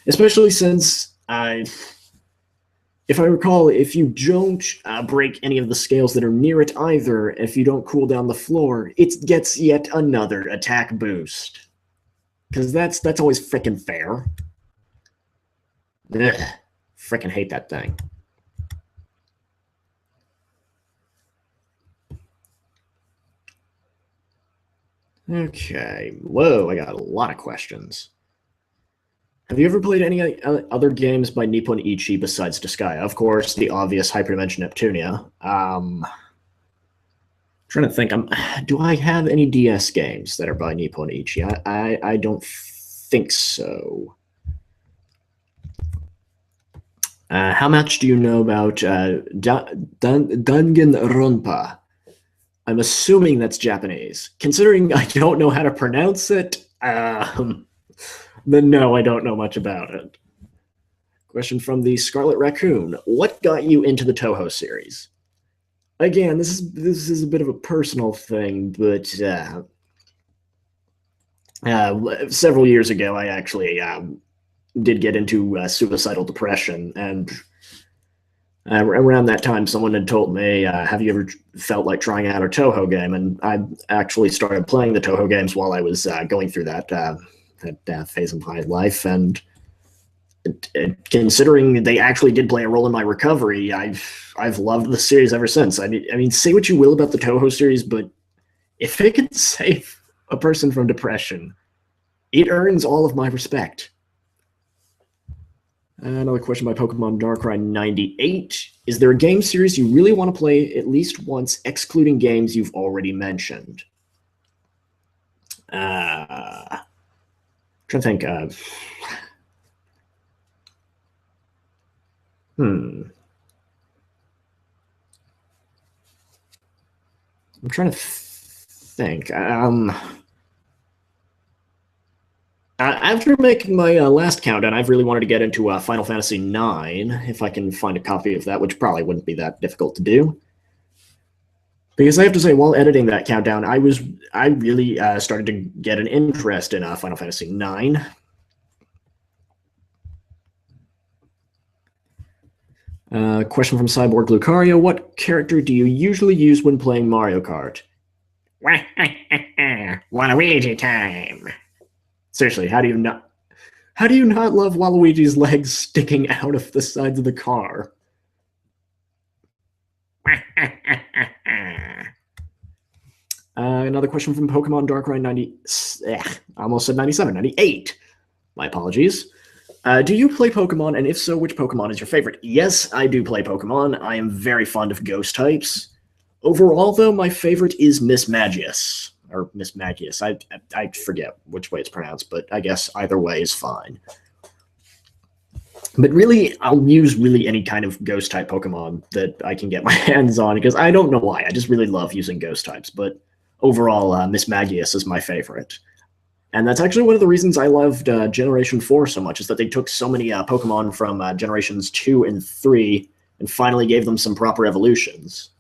Especially since, if I recall, if you don't break any of the scales that are near it either, if you don't cool down the floor, it gets yet another attack boost. Because that's always frickin' fair. Ugh, frickin' hate that thing. Okay. Whoa, I got a lot of questions. Have you ever played any other games by Nippon Ichi besides Disgaea? Of course, the obvious Hyperdimension Neptunia. Trying to think. Do I have any DS games that are by Nippon Ichi? I don't think so. How much do you know about Danganronpa? I'm assuming that's Japanese. Considering I don't know how to pronounce it, then no, I don't know much about it. Question from the Scarlet Raccoon: what got you into the Toho series? Again, this is a bit of a personal thing, but several years ago, I actually did get into suicidal depression, and around that time, someone had told me, "Have you ever felt like trying out a Toho game?" And I actually started playing the Toho games while I was going through that phase of my life, and considering they actually did play a role in my recovery, I've loved the series ever since. I mean, say what you will about the Toho series, but if it can save a person from depression, it earns all of my respect. Another question by Pokemon Darkrai 98. Is there a game series you really want to play at least once, excluding games you've already mentioned? Trying to think of. I'm trying to think. After making my last countdown, I've really wanted to get into Final Fantasy IX, if I can find a copy of that, which probably wouldn't be that difficult to do. Because I have to say, while editing that countdown, I really started to get an interest in Final Fantasy IX. Question from Cyborg Lucario: what character do you usually use when playing Mario Kart? Waluigi time. Seriously, how do you not love Waluigi's legs sticking out of the sides of the car? Another question from Pokemon Darkrai 90. I almost said 97, 98. My apologies. Do you play Pokemon, and if so, which Pokemon is your favorite? Yes, I do play Pokemon. I am very fond of ghost types. Overall, though, my favorite is Miss Magius. Or Miss Magius. I forget which way it's pronounced, but I guess either way is fine. But really, I'll use really any kind of ghost type Pokemon that I can get my hands on, because I don't know why. I just really love using ghost types. But overall, Miss Magius is my favorite. And that's actually one of the reasons I loved Generation 4 so much, is that they took so many Pokemon from Generations 2 and 3 and finally gave them some proper evolutions.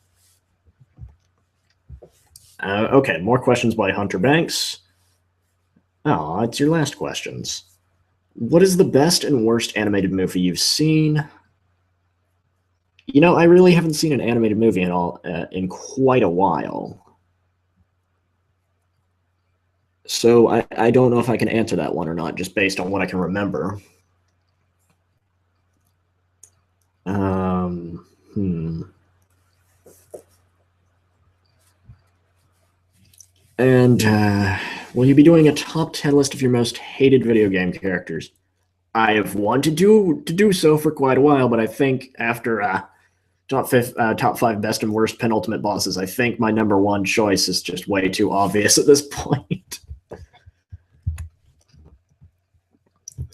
Okay, more questions by Hunter Banks. Oh, it's your last questions. What is the best and worst animated movie you've seen? You know, I really haven't seen an animated movie in quite a while. So I don't know if I can answer that one or not, just based on what I can remember. And will you be doing a top 10 list of your most hated video game characters? I have wanted to do so for quite a while, but I think after top 5 best and worst penultimate bosses, I think my number one choice is just way too obvious at this point.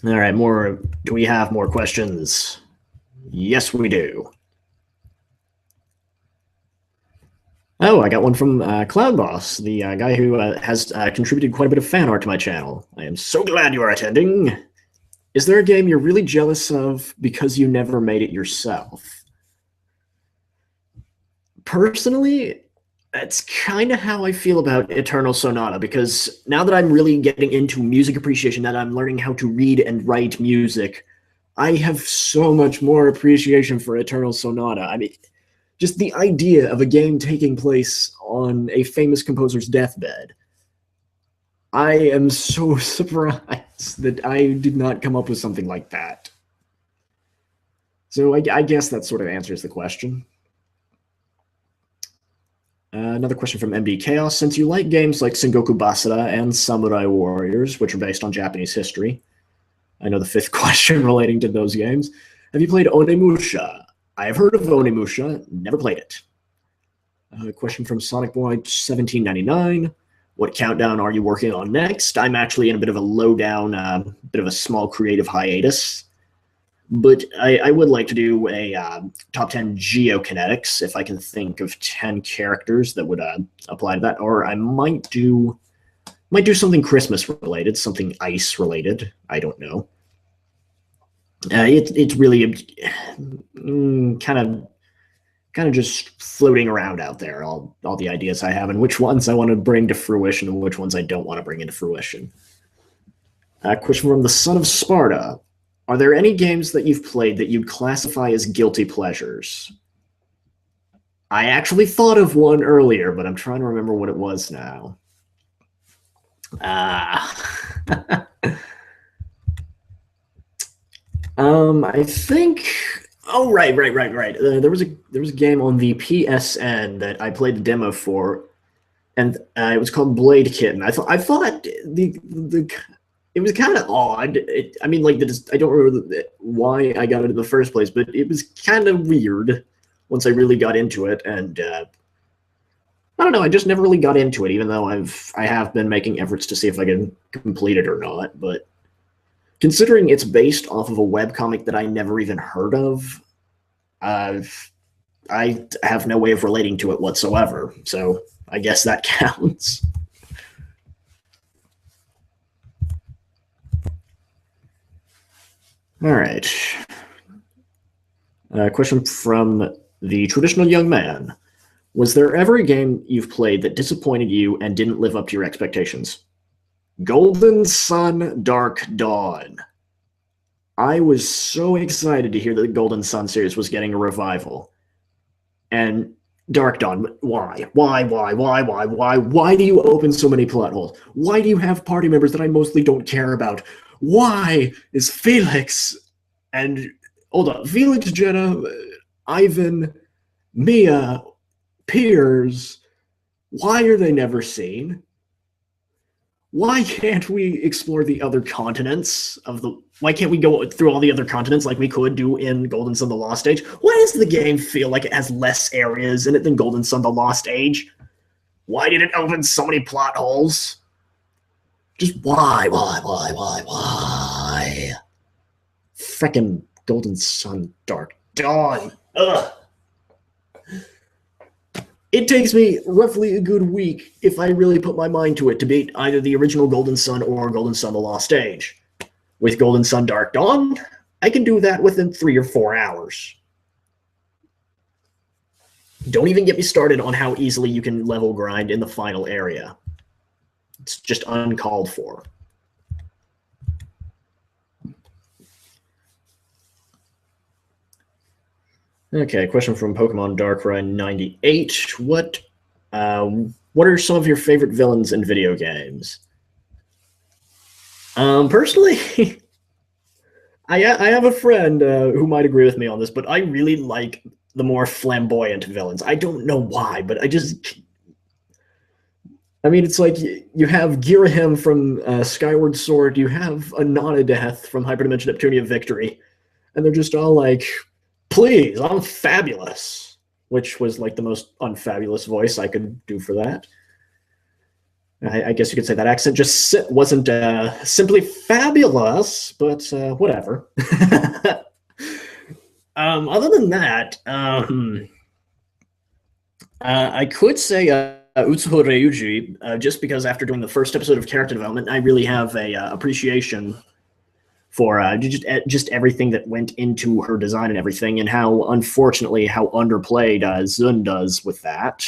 All right, do we have more questions? Yes, we do. Oh, I got one from Cloud Boss, the guy who has contributed quite a bit of fan art to my channel. I am so glad you are attending. Is there a game you're really jealous of because you never made it yourself? Personally, that's kind of how I feel about Eternal Sonata, because now that I'm really getting into music appreciation, that I'm learning how to read and write music, I have so much more appreciation for Eternal Sonata. I mean, just the idea of a game taking place on a famous composer's deathbed. I am so surprised that I did not come up with something like that. So I guess that sort of answers the question. Another question from MD Chaos. Since you like games like Sengoku Basara and Samurai Warriors, which are based on Japanese history, I know the fifth question relating to those games. Have you played Onimusha? I have heard of Onimusha, never played it. Question from Sonic Boy 1799. What countdown are you working on next? I'm actually in a bit of a lowdown, bit of a small creative hiatus. But I would like to do a top 10 geokinetics if I can think of 10 characters that would apply to that. Or I might do something Christmas related, something ice related. I don't know. It's really kind of just floating around out there, all the ideas I have and which ones I want to bring to fruition and which ones I don't want to bring into fruition. Question from the Son of Sparta. Are there any games that you've played that you'd classify as guilty pleasures? I actually thought of one earlier, but I'm trying to remember what it was now. I think. Oh, right. There was a game on the PSN that I played the demo for, and it was called Blade Kitten. I thought the it was kind of odd. I don't remember why I got it in the first place, but it was kind of weird once I really got into it. And I don't know. I just never really got into it, even though I have been making efforts to see if I can complete it or not. But considering it's based off of a webcomic that I never even heard of, I have no way of relating to it whatsoever. So I guess that counts. All right. Question from the Traditional Young Man. Was there ever a game you've played that disappointed you and didn't live up to your expectations? Golden Sun Dark Dawn. I was so excited to hear that the Golden Sun series was getting a revival. And Dark Dawn, why? Why do you open so many plot holes? Why do you have party members that I mostly don't care about? Why is Felix and Felix, Jenna, Ivan, Mia, Piers, why are they never seen? Why can't we explore the other continents why can't we go through all the other continents like we could do in Golden Sun: The Lost Age? Why does the game feel like it has less areas in it than Golden Sun: The Lost Age? Why did it open so many plot holes? Just why? Frickin' Golden Sun Dark Dawn. Ugh. It takes me roughly a good week, if I really put my mind to it, to beat either the original Golden Sun or Golden Sun: The Lost Age. With Golden Sun Dark Dawn, I can do that within 3 or 4 hours. Don't even get me started on how easily you can level grind in the final area. It's just uncalled for. Okay, question from Pokemon Darkrai 98. What are some of your favorite villains in video games? Personally, I have a friend who might agree with me on this, but I really like the more flamboyant villains. I don't know why, but it's like you have Girahim from Skyward Sword, you have Anana Death from Hyperdimension Neptunia Victory, and they're just all like, please, I'm fabulous, which was like the most unfabulous voice I could do for that. I guess you could say that accent just wasn't simply fabulous, but whatever. Other than that, I could say Utsuho Ryuji, just because after doing the first episode of character development, I really have a appreciation for just everything that went into her design and everything, and how underplayed Zun does with that.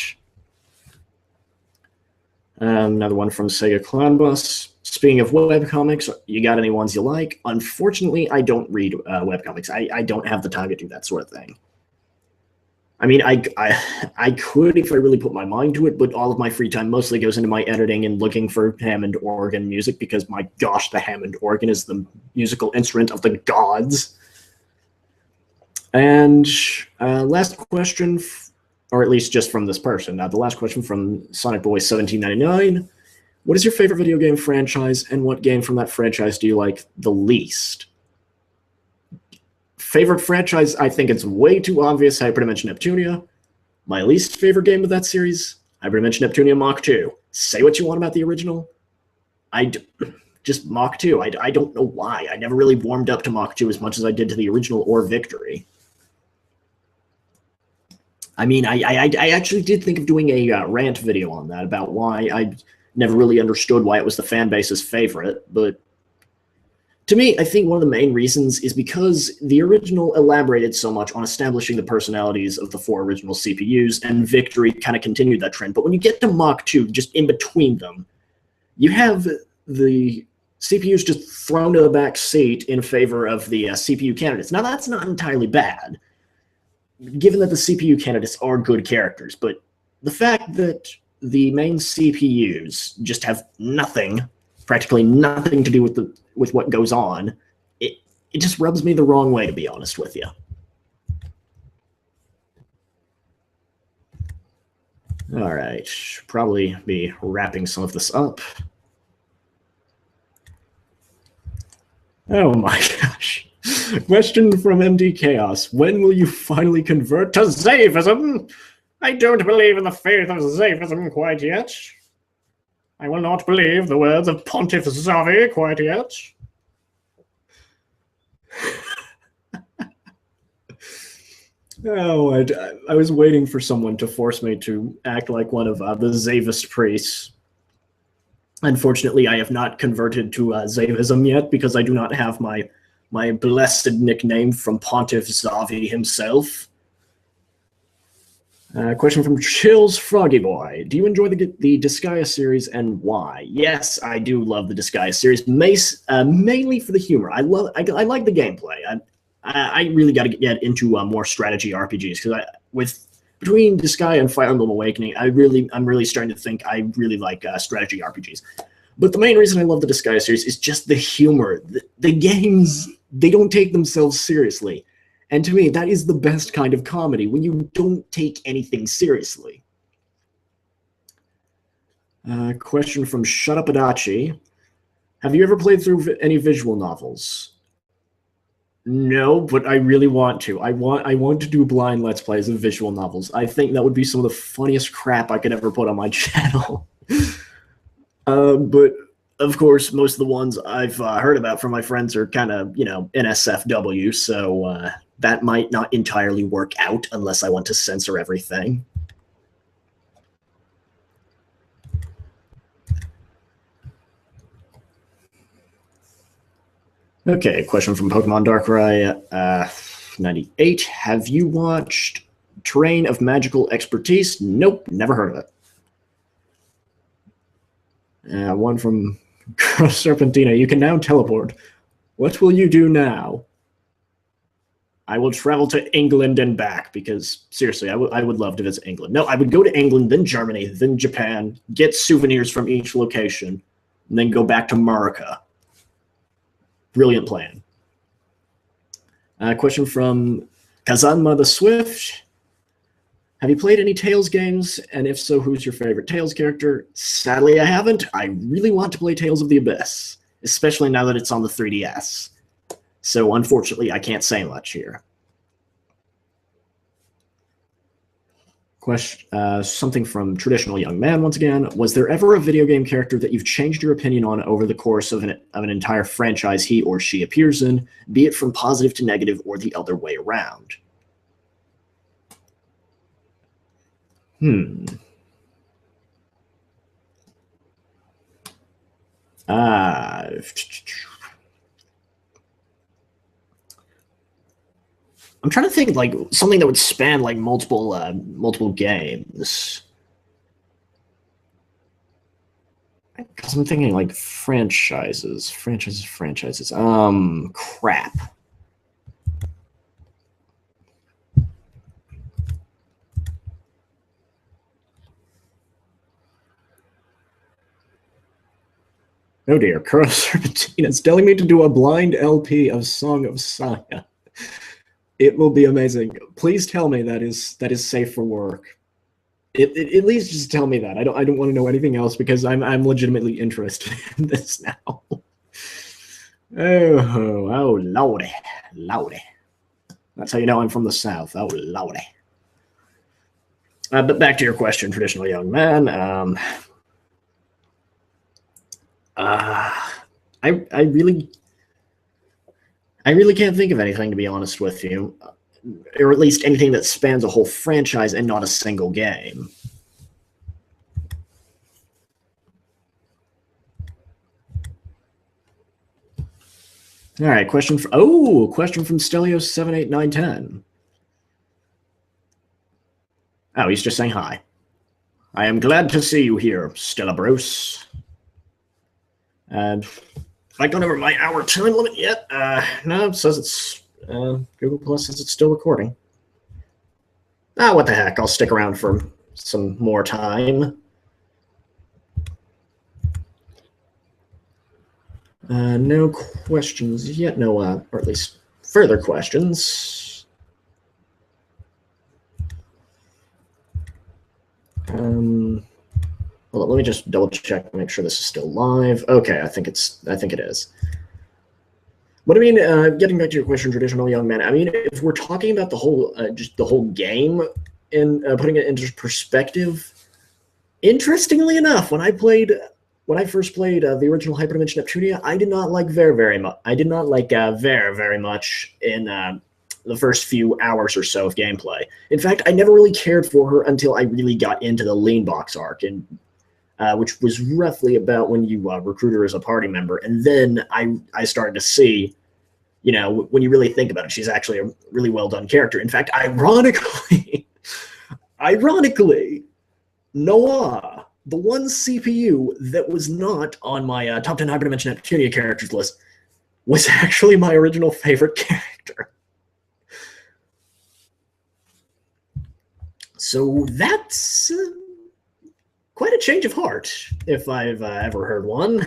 Another one from Sega Clownbus. Speaking of webcomics, you got any ones you like? Unfortunately, I don't read webcomics. I don't have the time to do that sort of thing. I mean, I could if I really put my mind to it, but all of my free time mostly goes into my editing and looking for Hammond organ music, because my gosh, the Hammond organ is the musical instrument of the gods. And last question or at least just from this person. The last question from Sonic Boy 1799. What is your favorite video game franchise, and what game from that franchise do you like the least? Favorite franchise, I think it's way too obvious. Hyperdimension Neptunia. My least favorite game of that series, Hyperdimension Neptunia Mach 2. Say what you want about the original. Just Mach 2. I don't know why. I never really warmed up to Mach 2 as much as I did to the original or Victory. I mean, I actually did think of doing a rant video on that about why I never really understood why it was the fan base's favorite. But to me, I think one of the main reasons is because the original elaborated so much on establishing the personalities of the 4 original CPUs, and Victory kind of continued that trend. But when you get to Mach 2, just in between them, you have the CPUs just thrown to the back seat in favor of the CPU candidates. Now, that's not entirely bad, given that the CPU candidates are good characters, but the fact that the main CPUs just have nothing, practically nothing to do with what goes on, it just rubs me the wrong way, to be honest with you. All right, probably be wrapping some of this up. Oh my gosh. Question from MD Chaos. When will you finally convert to Zavism? I don't believe in the faith of Zavism quite yet. I will not believe the words of Pontiff Zavi quite yet. Oh, I was waiting for someone to force me to act like one of the Zavist priests. Unfortunately, I have not converted to Zavism yet because I do not have my blessed nickname from Pontiff Zavi himself. Question from Chills Froggy Boy. Do you enjoy the Disgaea series, and why? Yes, I do love the Disgaea series, mainly for the humor. I like the gameplay. I really got to get into more strategy RPGs, because between Disgaea and Fire Emblem Awakening, I'm really starting to think I really like strategy RPGs. But the main reason I love the Disgaea series is just the humor. The games, they don't take themselves seriously. And to me, that is the best kind of comedy, when you don't take anything seriously. Question from Shut Up Adachi. Have you ever played through any visual novels? No, but I really want to. I want to do blind Let's Plays of visual novels. I think that would be some of the funniest crap I could ever put on my channel. But, of course, most of the ones I've heard about from my friends are kind of, NSFW, so that might not entirely work out unless I want to censor everything. Okay, question from Pokemon Darkrai 98. Have you watched Terrain of Magical Expertise? Nope, never heard of it. One from Serpentina. You can now teleport. What will you do now? I will travel to England and back, because, seriously, I would love to visit England. No, I would go to England, then Germany, then Japan, get souvenirs from each location, and then go back to America. Brilliant plan. Question from Kazanma the Swift. Have you played any Tales games? And if so, who's your favorite Tales character? Sadly, I haven't. I really want to play Tales of the Abyss, especially now that it's on the 3DS. So, unfortunately, I can't say much here. Question, something from Traditional Young Man once again. Was there ever a video game character that you've changed your opinion on over the course of an entire franchise he or she appears in, be it from positive to negative or the other way around? I'm trying to think, like, something that would span, like, multiple games. Because I'm thinking, like, franchises. Crap. Oh dear, Kuro Serpentina is telling me to do a blind LP of Song of Saya. It will be amazing. Please tell me that is safe for work. At least just tell me that. I don't want to know anything else because I'm legitimately interested in this now. Oh lordy, lordy. That's how you know I'm from the South. Oh lordy. But back to your question, traditional young man. I really can't think of anything, to be honest with you, or at least anything that spans a whole franchise and not a single game. All right, question from Stelio78910. Oh, he's just saying hi. I am glad to see you here, Stella Bruce. Have I gone over my hour time limit yet? No, it says it's Google Plus says it's still recording. What the heck? I'll stick around for some more time. No questions yet. No, or at least further questions. Hold on, let me just double check, make sure this is still live. Okay, I think it is. But I mean, getting back to your question, traditional young man. I mean, if we're talking about the whole, just the whole game and putting it into perspective, interestingly enough, when I first played the original Hyperdimension Neptunia, I did not like Ver very much. I did not like Ver very much in the first few hours or so of gameplay. In fact, I never really cared for her until I really got into the Lean Box arc, and which was roughly about when you recruit her as a party member. And then I started to see, you know, when you really think about it, she's actually a really well done character. In fact, ironically, Noah, the one CPU that was not on my top 10 Hyperdimension Neptunia characters list, was actually my original favorite character. So that's quite a change of heart, if I've ever heard one.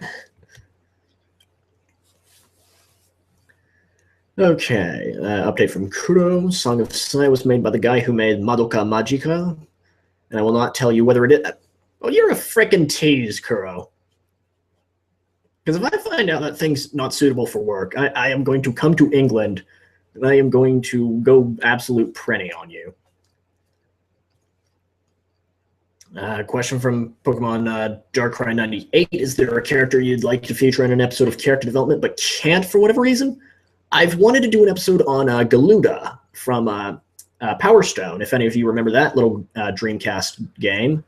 Okay, update from Kuro. Song of Sai was made by the guy who made Madoka Magica, and I will not tell you whether it is. Oh, you're a frickin' tease, Kuro. Because if I find out that thing's not suitable for work, I am going to come to England, and I am going to go absolute prenny on you. Question from Pokemon Darkrai 98. Is there a character you'd like to feature in an episode of character development but can't for whatever reason? I've wanted to do an episode on Galuda from Power Stone, if any of you remember that little Dreamcast game.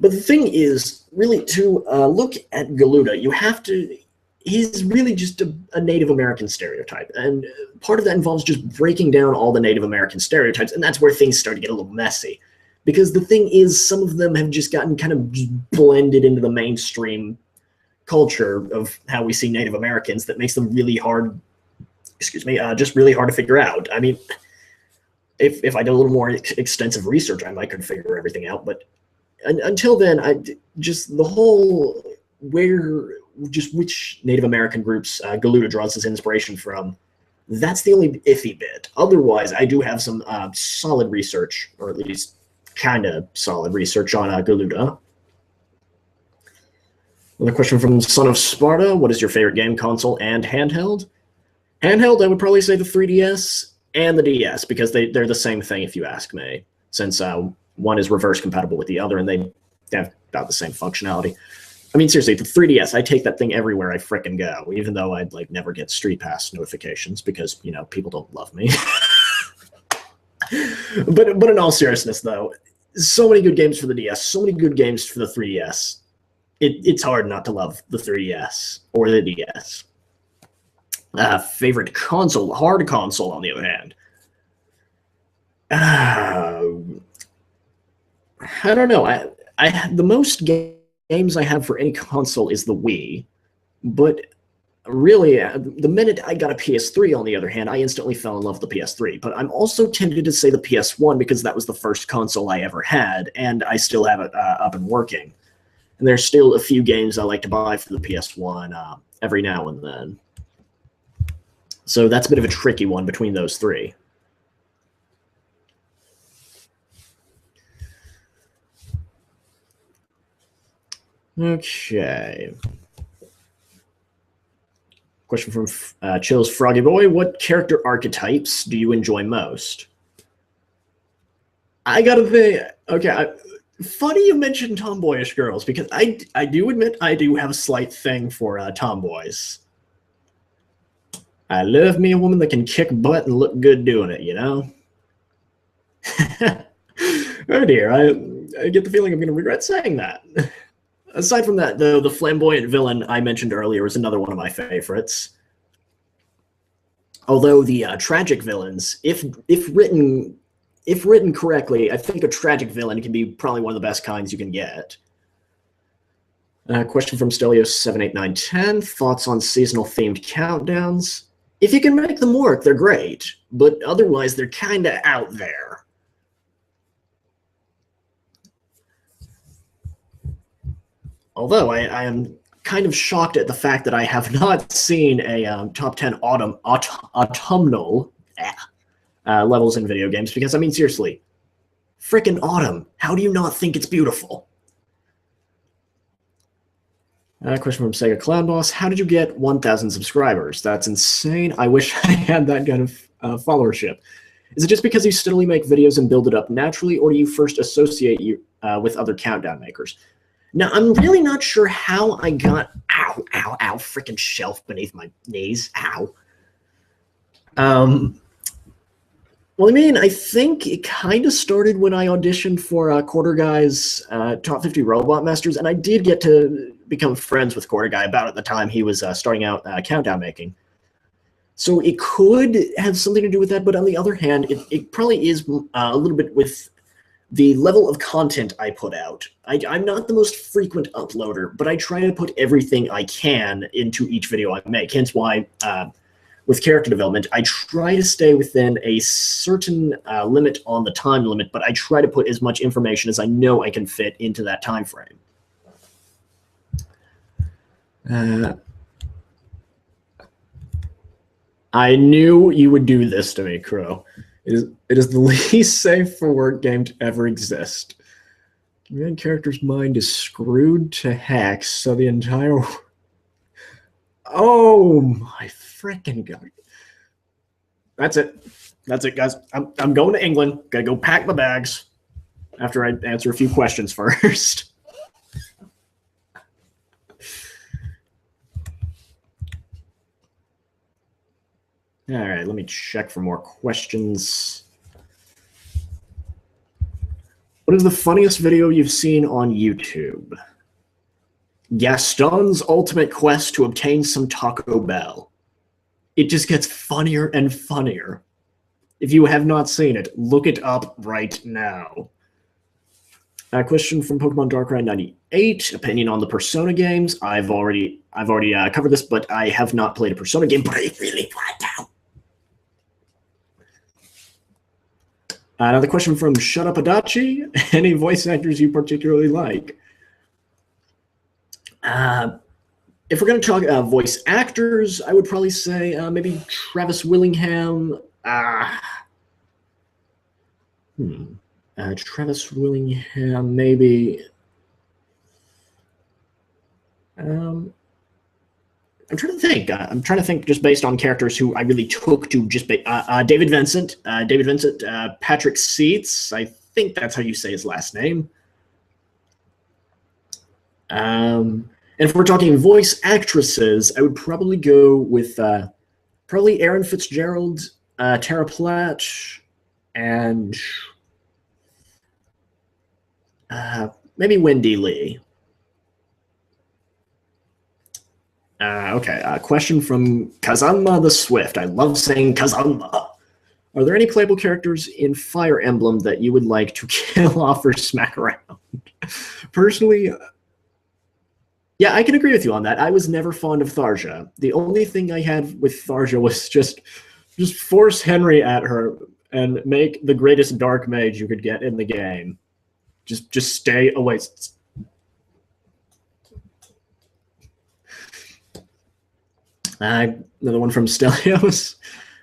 But the thing is, really, to look at Galuda, you have to... He's really just a Native American stereotype, and part of that involves just breaking down all the Native American stereotypes, and that's where things start to get a little messy. Because the thing is, some of them have just gotten kind of blended into the mainstream culture of how we see Native Americans that makes them really hard, just really hard to figure out. I mean, if I did a little more extensive research, I might could figure everything out. But until then, just the whole which Native American groups Galuda draws his inspiration from, that's the only iffy bit. Otherwise, I do have some solid research, or at least kind of solid research on Galuda. Another question from Son of Sparta. What is your favorite game console and handheld? Handheld, I would probably say the 3DS and the DS, because they're the same thing if you ask me, since one is reverse compatible with the other and they have about the same functionality. I mean, seriously, the 3DS, I take that thing everywhere I frickin' go, even though I'd like never get Street Pass notifications because, you know, people don't love me. But in all seriousness, though, so many good games for the DS, so many good games for the 3DS. It's hard not to love the 3DS or the DS. Favorite console, hard console, on the other hand. I don't know. The most games I have for any console is the Wii, but really, the minute I got a PS3, on the other hand, I instantly fell in love with the PS3. But I'm also tempted to say the PS1 because that was the first console I ever had, and I still have it up and working. And there's still a few games I like to buy for the PS1 every now and then. So that's a bit of a tricky one between those three. Okay. Question from Chill's Froggy Boy. What character archetypes do you enjoy most? I gotta think. Okay, funny you mentioned tomboyish girls, because I do admit I do have a slight thing for tomboys. I love me a woman that can kick butt and look good doing it, you know? Oh dear, I get the feeling I'm going to regret saying that. Aside from that, though, the flamboyant villain I mentioned earlier is another one of my favorites. Although the tragic villains, if written correctly, I think a tragic villain can be probably one of the best kinds you can get. Question from Stelio78910. Thoughts on seasonal themed countdowns? If you can make them work, they're great, but otherwise they're kind of out there. Although I am kind of shocked at the fact that I have not seen a top 10 autumnal levels in video games, because, I mean, seriously, frickin' autumn. How do you not think it's beautiful? Question from Sega Clown Boss. How did you get 1,000 subscribers? That's insane. I wish I had that kind of followership. Is it just because you steadily make videos and build it up naturally, or do you first associate you with other countdown makers? Now, I'm really not sure how I got... Ow, ow, ow, frickin' shelf beneath my knees. Ow. Well, I mean, I think it kind of started when I auditioned for Quarter Guy's Top 50 Robot Masters, and I did get to become friends with Quarter Guy about at the time he was starting out countdown making. So it could have something to do with that, but on the other hand, it probably is a little bit with the level of content I put out. I'm not the most frequent uploader, but I try to put everything I can into each video I make, hence why with character development, I try to stay within a certain limit on the time limit, but I try to put as much information as I know I can fit into that time frame. I knew you would do this to me, Crow. It is the least safe for work game to ever exist. The main character's mind is screwed to heck, so the entire... Oh my freaking god. That's it. That's it, guys. I'm going to England. Gotta go pack my bags after I answer a few questions first. All right, let me check for more questions. What is the funniest video you've seen on YouTube? Gaston's ultimate quest to obtain some Taco Bell. It just gets funnier and funnier. If you have not seen it, look it up right now. A question from Pokemon Darkrai 98. Opinion on the Persona games. I've already covered this, but I have not played a Persona game, but I really want to. Another question from Shut Up Adachi. Any voice actors you particularly like? If we're going to talk voice actors, I would probably say maybe Travis Willingham. Travis Willingham, maybe. I'm trying to think just based on characters who I really took to just David Vincent. Patrick Seitz. I think that's how you say his last name. And if we're talking voice actresses, I would probably go with probably Erin Fitzgerald, Tara Platt, and maybe Wendy Lee. Okay, question from Kazama the Swift. I love saying Kazama. Are there any playable characters in Fire Emblem that you would like to kill off or smack around? Personally, yeah, I can agree with you on that. I was never fond of Tharja. The only thing I had with Tharja was just force Henry at her and make the greatest dark mage you could get in the game. Just stay away. Another one from Stelios.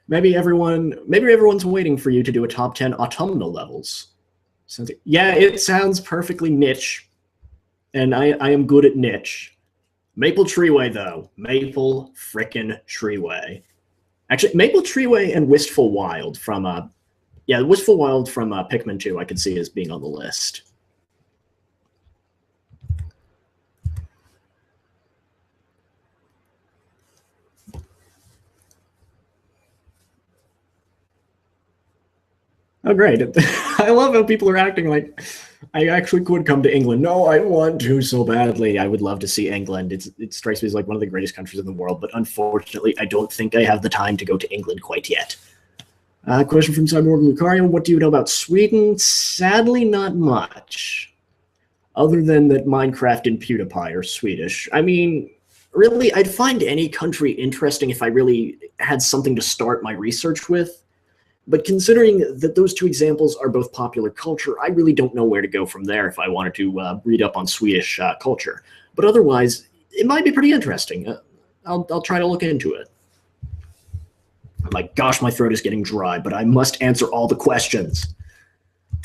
Maybe everyone's waiting for you to do a top 10 autumnal levels. Yeah, it sounds perfectly niche. and I am good at niche. Maple Treeway, though. Maple frickin' Treeway. Actually, Maple Treeway and Wistful Wild from, yeah, Wistful Wild from Pikmin 2 I could see as being on the list. Oh, great. I love how people are acting like I actually could come to England. No, I want to so badly. I would love to see England. It strikes me as like one of the greatest countries in the world, but unfortunately, I don't think I have the time to go to England quite yet. Question from Cyborg Lucario. What do you know about Sweden? Sadly, not much. Other than that Minecraft and PewDiePie are Swedish. I mean, really, I'd find any country interesting if I really had something to start my research with. But considering that those two examples are both popular culture, I really don't know where to go from there if I wanted to read up on Swedish culture. But otherwise, it might be pretty interesting. I'll try to look into it. My gosh, my throat is getting dry, but I must answer all the questions.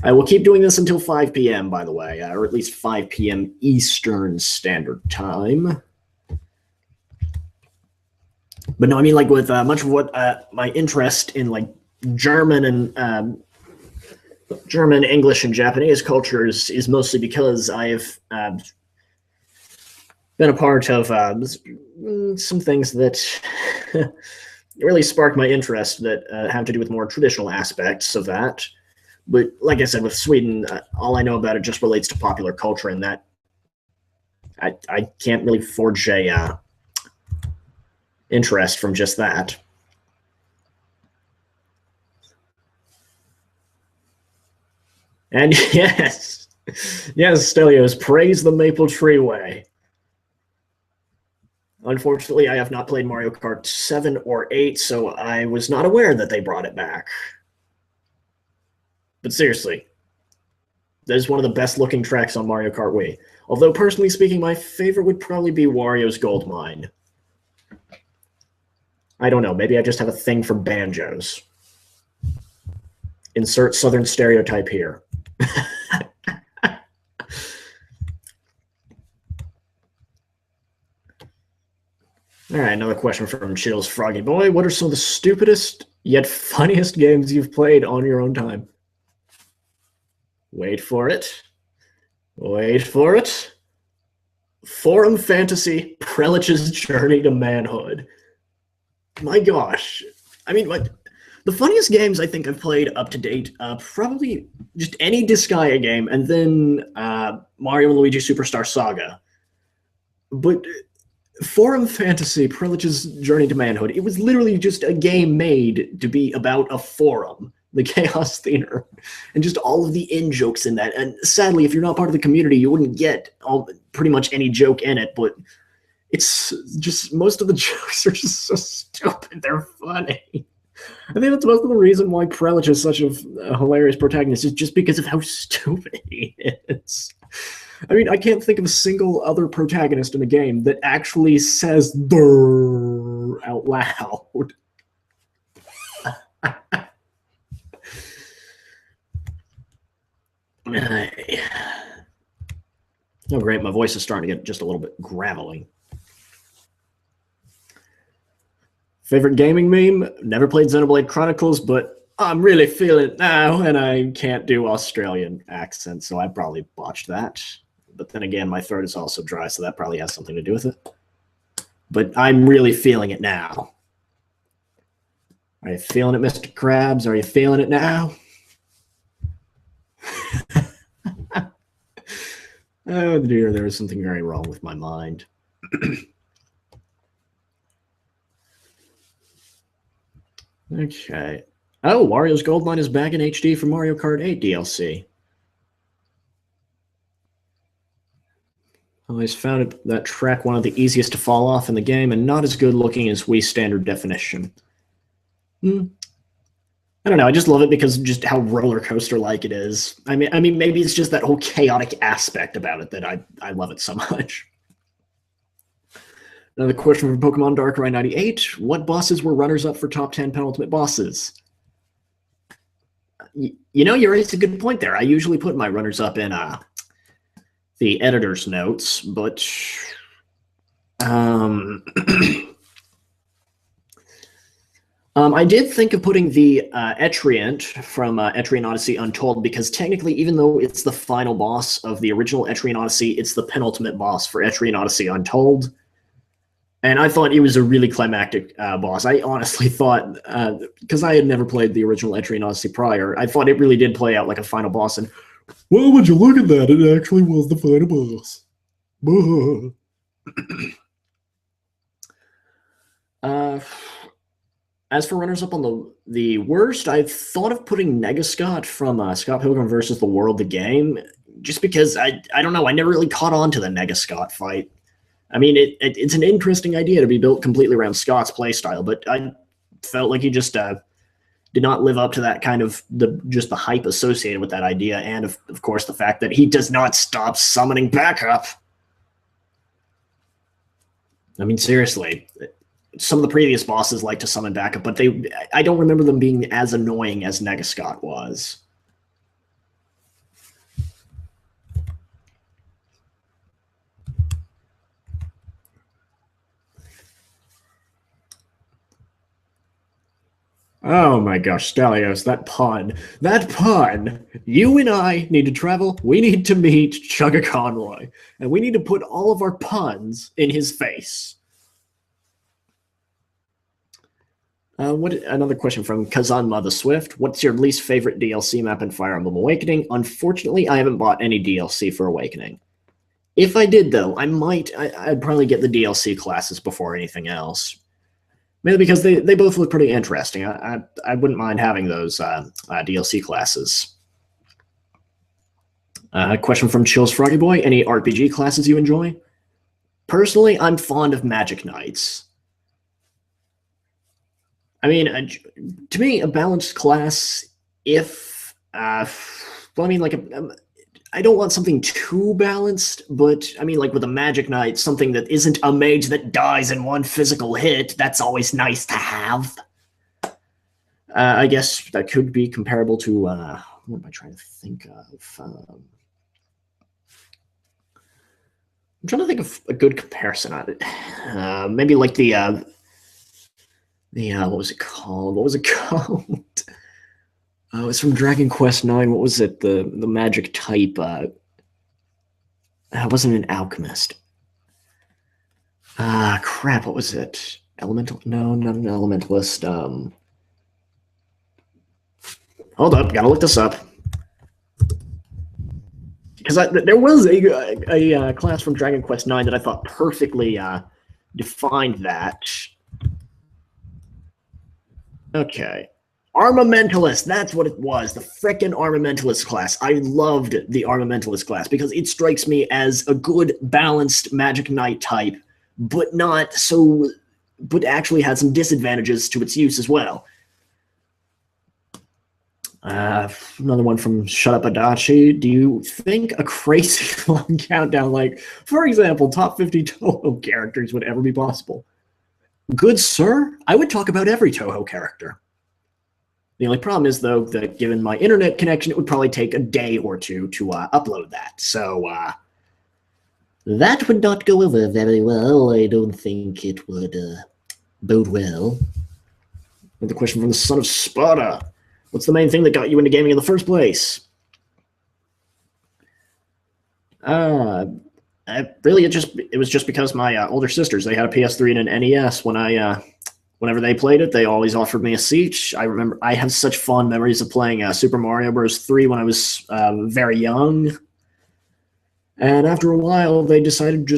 I will keep doing this until 5 p.m., by the way, or at least 5 p.m. Eastern Standard Time. But no, I mean, like, with much of what my interest in, like, German and German, English, and Japanese cultures is mostly because I have been a part of some things that really sparked my interest that have to do with more traditional aspects of that. But like I said, with Sweden, all I know about it just relates to popular culture, and that I can't really forge a interest from just that. And yes, Stelios, praise the Maple Treeway. Unfortunately, I have not played Mario Kart 7 or 8, so I was not aware that they brought it back. But seriously, that is one of the best looking tracks on Mario Kart Wii. Although, personally speaking, my favorite would probably be Wario's Gold Mine. I don't know, maybe I just have a thing for banjos. Insert Southern stereotype here. All right, another question from Chills Froggy Boy. What are some of the stupidest yet funniest games you've played on your own time? Wait for it. Wait for it. Forum Fantasy, Prelich's Journey to Manhood. My gosh. I mean, what? The funniest games I think I've played up to date, probably just any Disgaea game, and then Mario and Luigi Superstar Saga. But Forum Fantasy, Prelich's Journey to Manhood, it was literally just a game made to be about a forum, the Chaos Theater, and just all of the in-jokes in that. And sadly, if you're not part of the community, you wouldn't get pretty much any joke in it, but it's just, most of the jokes are just so stupid, they're funny. I think that's most of the reason why Prelich is such a hilarious protagonist, is just because of how stupid he is. I mean, I can't think of a single other protagonist in a game that actually says "durr" out loud. Oh, great. My voice is starting to get just a little bit gravelly. Favorite gaming meme? Never played Xenoblade Chronicles, but I'm really feeling it now, and I can't do Australian accent, so I probably botched that. But then again, my throat is also dry, so that probably has something to do with it. But I'm really feeling it now. Are you feeling it, Mr. Krabs? Are you feeling it now? Oh dear, there is something very wrong with my mind. Okay. Oh, Wario's Gold Mine is back in HD for Mario Kart 8 DLC. I always found that track one of the easiest to fall off in the game, and not as good looking as Wii standard definition. I don't know. I just love it because just how roller coaster like it is. I mean, maybe it's just that whole chaotic aspect about it that I love it so much. Another question from Pokemon Darkrai 98. What bosses were runners-up for top 10 penultimate bosses? You know, you raised a good point there. I usually put my runners-up in the editor's notes, but I did think of putting the Etriant from Etrian Odyssey Untold, because technically, even though it's the final boss of the original Etrian Odyssey, it's the penultimate boss for Etrian Odyssey Untold. And I thought it was a really climactic boss. I honestly thought, because I had never played the original Etrian Odyssey prior, I thought it really did play out like a final boss. And, well, would you look at that? It actually was the final boss. As for runners-up on the worst, I thought of putting Negascott from Scott Pilgrim vs. the World, the game, just because, I don't know, I never really caught on to the Negascott fight. I mean, it's an interesting idea to be built completely around Scott's playstyle, but I felt like he just did not live up to that kind of just the hype associated with that idea, and of course the fact that he does not stop summoning backup. I mean, seriously, some of the previous bosses like to summon backup, but I don't remember them being as annoying as Negascott was. Oh my gosh, Stalios, that pun. That pun! You and I need to travel, we need to meet Chugga Conroy, and we need to put all of our puns in his face. Another question from Kazanma the Swift. What's your least favorite DLC map in Fire Emblem Awakening? Unfortunately, I haven't bought any DLC for Awakening. If I did, though, I'd probably get the DLC classes before anything else. Mainly because they both look pretty interesting. I wouldn't mind having those DLC classes. Question from Chills Froggy Boy. Any RPG classes you enjoy? Personally, I'm fond of Magic Knights. I mean, to me, a balanced class, if... well, I mean, like, I don't want something too balanced, but, I mean, like, with a Magic Knight, something that isn't a mage that dies in one physical hit, that's always nice to have. I guess that could be comparable to, what am I trying to think of? I'm trying to think of a good comparison on it. Maybe like the what was it called? What was it called? Oh, it's from Dragon Quest IX. What was it? The magic type. It wasn't an alchemist. Crap. What was it? Elemental? No, not an elementalist. Hold up. Gotta look this up. Because there was a class from Dragon Quest IX that I thought perfectly defined that. Okay. Armamentalist, that's what it was. The frickin' Armamentalist class. I loved the Armamentalist class because it strikes me as a good, balanced Magic Knight type, but actually had some disadvantages to its use as well. Another one from Shut Up Adachi. Do you think a crazy long countdown, like, for example, top 50 Toho characters would ever be possible? Good sir, I would talk about every Toho character. The only problem is, though, that given my internet connection, it would probably take a day or two to upload that. So that would not go over very well. I don't think it would bode well. Another question from the Son of Sparta. What's the main thing that got you into gaming in the first place? Really, it was just because my older sisters, they had a PS3 and an NES. Whenever they played it, they always offered me a seat. I remember I have such fond memories of playing Super Mario Bros. 3 when I was very young. And after a while, they decided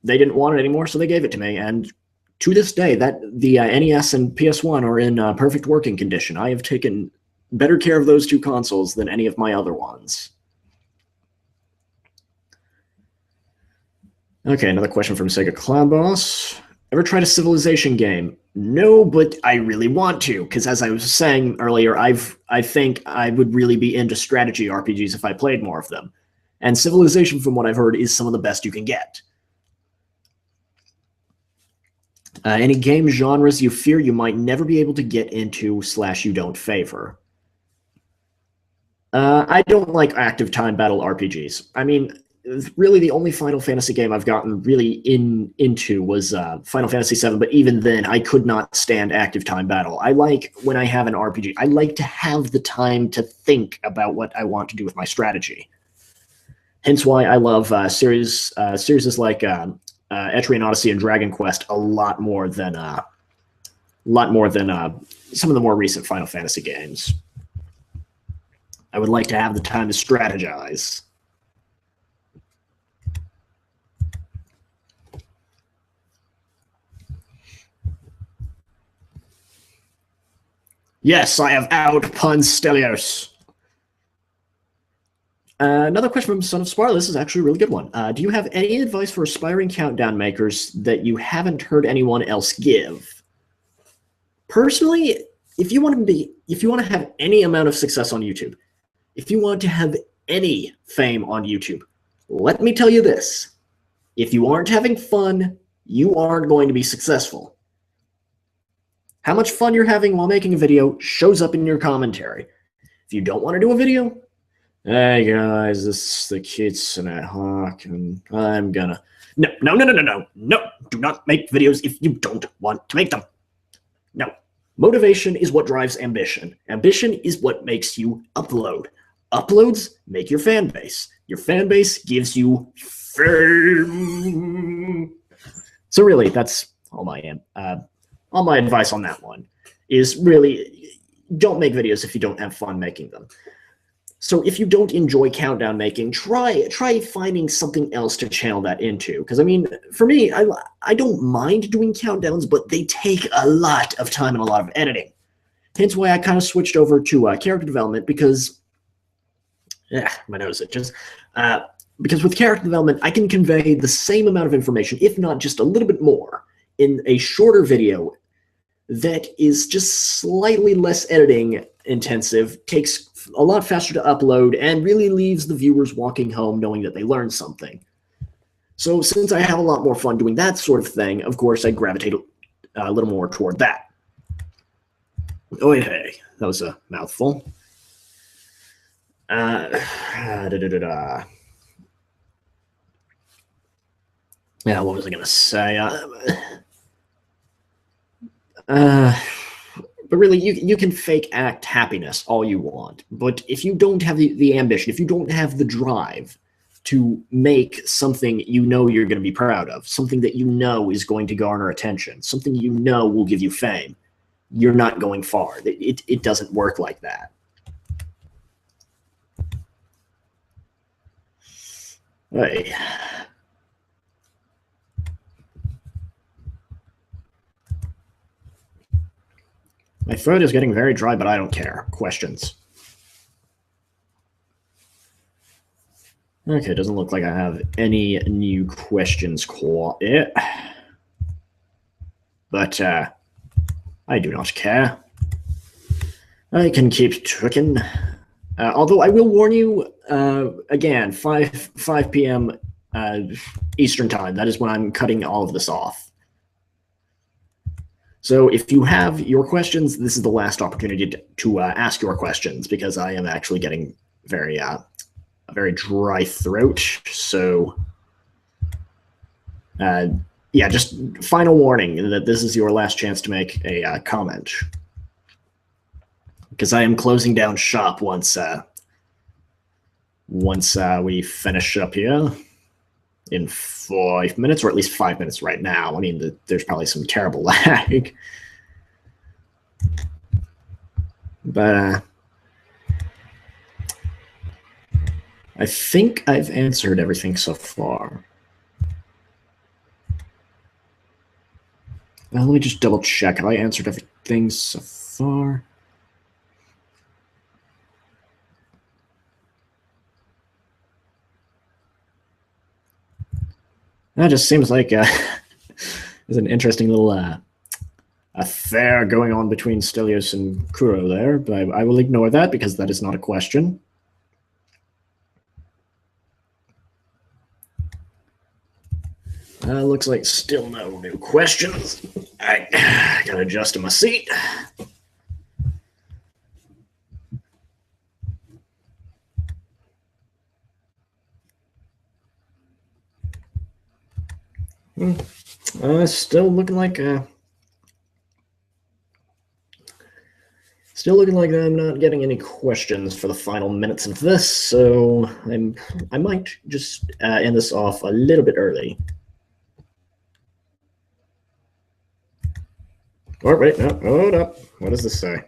they didn't want it anymore, so they gave it to me. And to this day, the NES and PS1 are in perfect working condition. I have taken better care of those two consoles than any of my other ones. Okay, another question from Sega Cloud Boss. Ever tried a Civilization game? No, but I really want to, because as I was saying earlier, I think I would really be into strategy RPGs if I played more of them. And Civilization, from what I've heard, is some of the best you can get. Any game genres you fear you might never be able to get into / you don't favor? I don't like active time battle RPGs. I mean, really the only Final Fantasy game I've gotten really into was Final Fantasy VII, but even then I could not stand active time battle. I like when I have an RPG, I like to have the time to think about what I want to do with my strategy. Hence why I love series like Etrian Odyssey and Dragon Quest a lot more than some of the more recent Final Fantasy games. I would like to have the time to strategize. Yes, I have outpunned Stelios. Another question from Son of Spar. This is actually a really good one. Do you have any advice for aspiring countdown makers that you haven't heard anyone else give? Personally, if you want to have any amount of success on YouTube, if you want to have any fame on YouTube, let me tell you this. If you aren't having fun, you aren't going to be successful. How much fun you're having while making a video shows up in your commentary. If you don't want to do a video, hey guys, this is the Kitsune Hawk, and I'm gonna... No, do not make videos if you don't want to make them. No. Motivation is what drives ambition. Ambition is what makes you upload. Uploads make your fan base. Your fan base gives you fame. So really, that's all my advice on that one is really don't make videos if you don't have fun making them. So if you don't enjoy countdown making, try finding something else to channel that into. Because I mean, for me, I don't mind doing countdowns, but they take a lot of time and a lot of editing. Hence why I kind of switched over to character development because, my nose itches. Because with character development, I can convey the same amount of information, if not just a little bit more, in a shorter video that is just slightly less editing intensive, takes a lot faster to upload, and really leaves the viewers walking home knowing that they learned something. So since I have a lot more fun doing that sort of thing, of course I gravitate a little more toward that. Oh, hey, that was a mouthful. Yeah, what was I going to say? But really, you can fake act happiness all you want. But if you don't have the ambition, if you don't have the drive to make something you know you're going to be proud of, something that you know is going to garner attention, something you know will give you fame, you're not going far. It doesn't work like that. Hey. My throat is getting very dry, but I don't care. Questions? Okay, doesn't look like I have any new questions quite yet. But I do not care. I can keep trucking. Although I will warn you, again, 5 p.m. Eastern time. That is when I'm cutting all of this off. So if you have your questions, this is the last opportunity to ask your questions, because I am actually getting a very dry throat. So yeah, just final warning that this is your last chance to make a comment, because I am closing down shop once we finish up here in 5 minutes, or at least 5 minutes right now. I mean, there's probably some terrible lag. But I think I've answered everything so far. Let me just double check. Have I answered everything so far? That just seems like there's an interesting little affair going on between Stelios and Kuro there, but I will ignore that because that is not a question. Looks like still no new questions. I gotta adjust in my seat. Still looking like I'm not getting any questions for the final minutes of this, so I might just end this off a little bit early. Oh, wait, no, hold up. What does this say?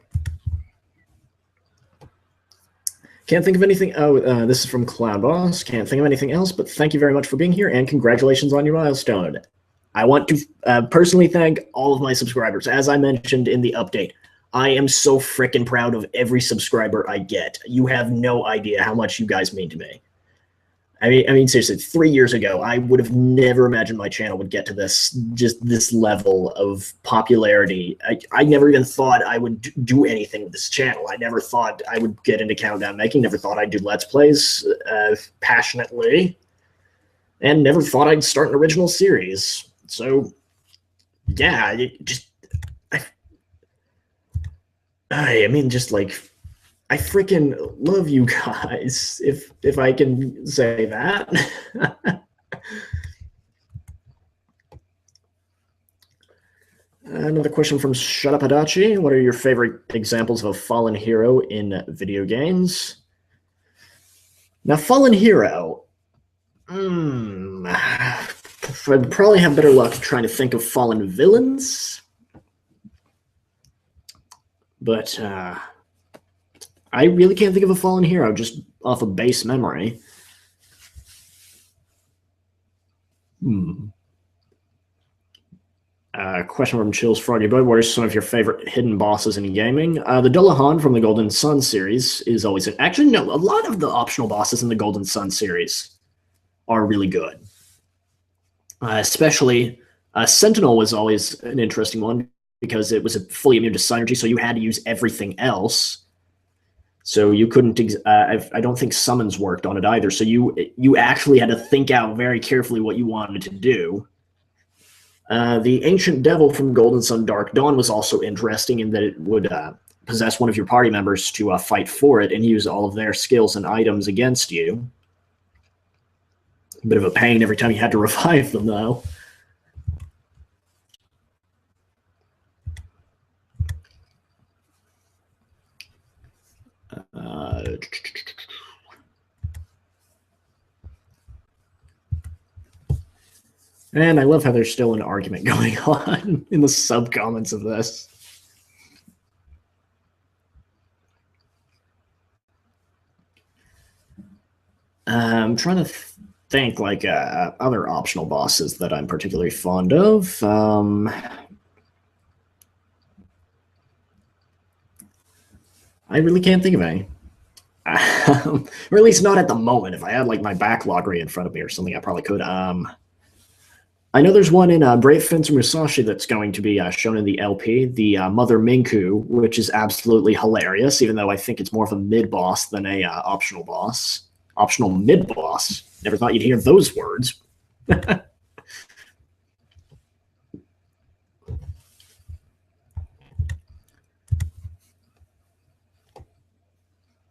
Can't think of anything. Oh, this is from Cloud Boss. Can't think of anything else, but thank you very much for being here, and congratulations on your milestone. I want to personally thank all of my subscribers. As I mentioned in the update, I am so freaking proud of every subscriber I get. You have no idea how much you guys mean to me. I mean, seriously, 3 years ago, I would have never imagined my channel would get to this level of popularity. I never even thought I would do anything with this channel. I never thought I would get into countdown making. Never thought I'd do Let's Plays passionately, and never thought I'd start an original series. So, yeah, I mean, just like, I freaking love you guys, if I can say that. Another question from Shut Up Adachi. What are your favorite examples of a fallen hero in video games? Now, fallen hero, I'd probably have better luck trying to think of fallen villains. But I really can't think of a fallen hero just off of base memory. Question from Chills Froggy Boy. What are some of your favorite hidden bosses in gaming? The Dullahan from the Golden Sun series is always actually, no, a lot of the optional bosses in the Golden Sun series are really good. Especially Sentinel was always an interesting one because it was fully immune to synergy, so you had to use everything else. So you couldn't. I don't think summons worked on it either. So you actually had to think out very carefully what you wanted to do. The Ancient Devil from Golden Sun Dark Dawn was also interesting in that it would possess one of your party members to fight for it and use all of their skills and items against you. A bit of a pain every time you had to revive them, though. And I love how there's still an argument going on in the sub-comments of this. I'm trying to think like other optional bosses that I'm particularly fond of. I really can't think of any. Or at least not at the moment. If I had like my backlog right in front of me or something, I probably could. I know there's one in Brave Fencer Musashi that's going to be shown in the LP, the Mother Minku, which is absolutely hilarious, even though I think it's more of a mid-boss than a optional boss. Optional mid-boss. Never thought you'd hear those words.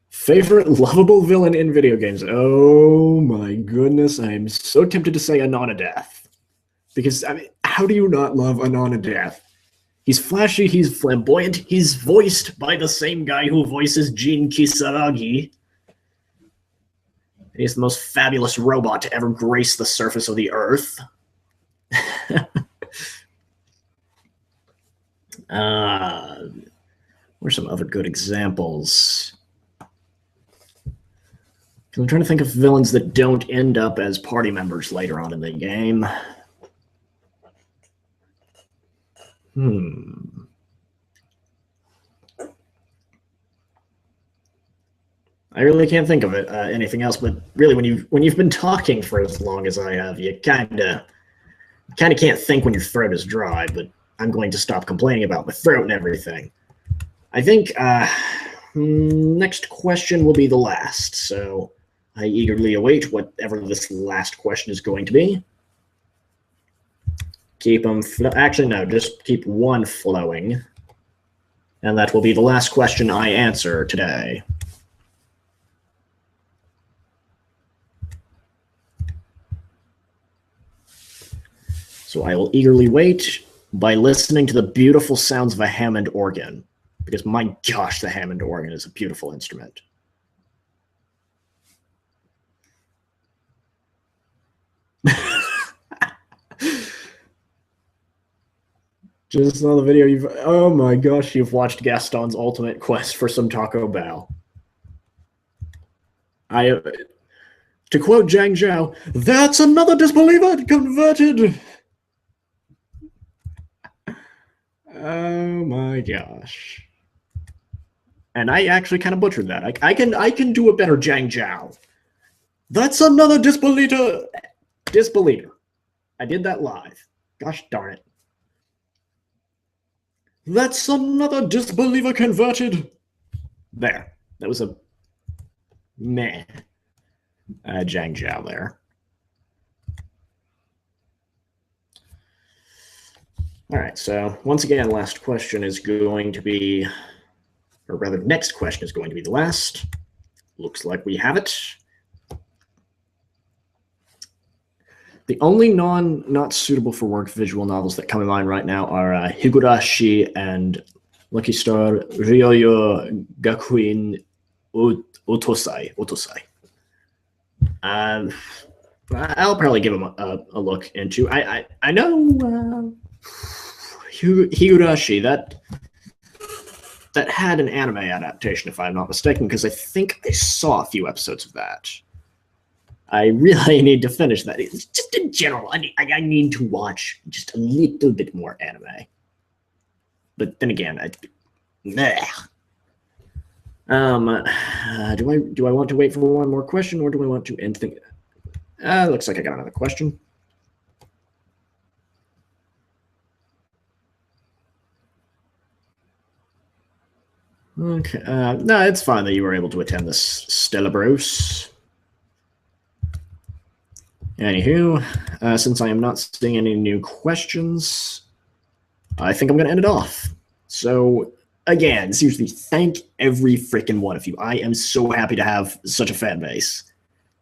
Favorite lovable villain in video games? Oh my goodness, I'm so tempted to say Anonadeth. Because, I mean, how do you not love Anonadeth? He's flashy, he's flamboyant, he's voiced by the same guy who voices Jin Kisaragi. He's the most fabulous robot to ever grace the surface of the earth. What are some other good examples? I'm trying to think of villains that don't end up as party members later on in the game. I really can't think of it anything else, but really, when you've been talking for as long as I have, you kind of can't think when your throat is dry. But I'm going to stop complaining about my throat and everything. I think next question will be the last, so I eagerly await whatever this last question is going to be. Keep them, actually no, just keep one flowing. And that will be the last question I answer today. So So I will eagerly wait by listening to the beautiful sounds of a Hammond organ, because my gosh, the Hammond organ is a beautiful instrument. Just another video oh my gosh, you've watched Gaston's ultimate quest for some Taco Bell. To quote Zhang Zhao, that's another disbeliever converted. Oh my gosh. And I actually kind of butchered that. I can do a better Zhang Zhao. That's another disbeliever. I did that live. Gosh darn it. That's another disbeliever converted. There. That was a meh Zhang Zhao there. All right, so once again, last question is going to be, or rather, next question is going to be the last. Looks like we have it. The only not suitable for work visual novels that come to mind right now are Higurashi and Lucky Star Ryoyo Gakuin Otosai. I'll probably give them a look into. I know Higurashi, that had an anime adaptation, if I'm not mistaken, because I think I saw a few episodes of that. I really need to finish that. It's just in general, I need to watch just a little bit more anime. But then again, do I want to wait for one more question, or do I want to end things? Looks like I got another question. Okay. No, it's fine that you were able to attend this, Stella Bruce. Anywho, since I am not seeing any new questions, I think I'm going to end it off. So, again, seriously, thank every freaking one of you. I am so happy to have such a fan base.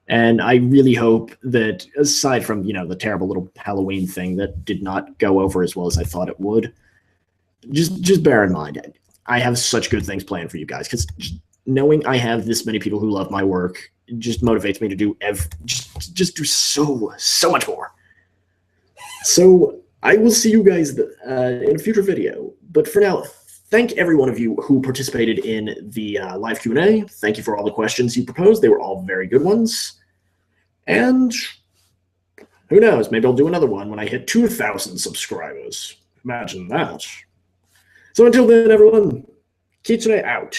And I really hope that, aside from, the terrible little Halloween thing that did not go over as well as I thought it would, just bear in mind, I have such good things planned for you guys, because knowing I have this many people who love my work just motivates me to do just do so much more. So I will see you guys in a future video. But for now, thank every one of you who participated in the live Q&A. Thank you for all the questions you proposed. They were all very good ones. And who knows, maybe I'll do another one when I hit 2,000 subscribers. Imagine that. So until then, everyone, Kitsune out.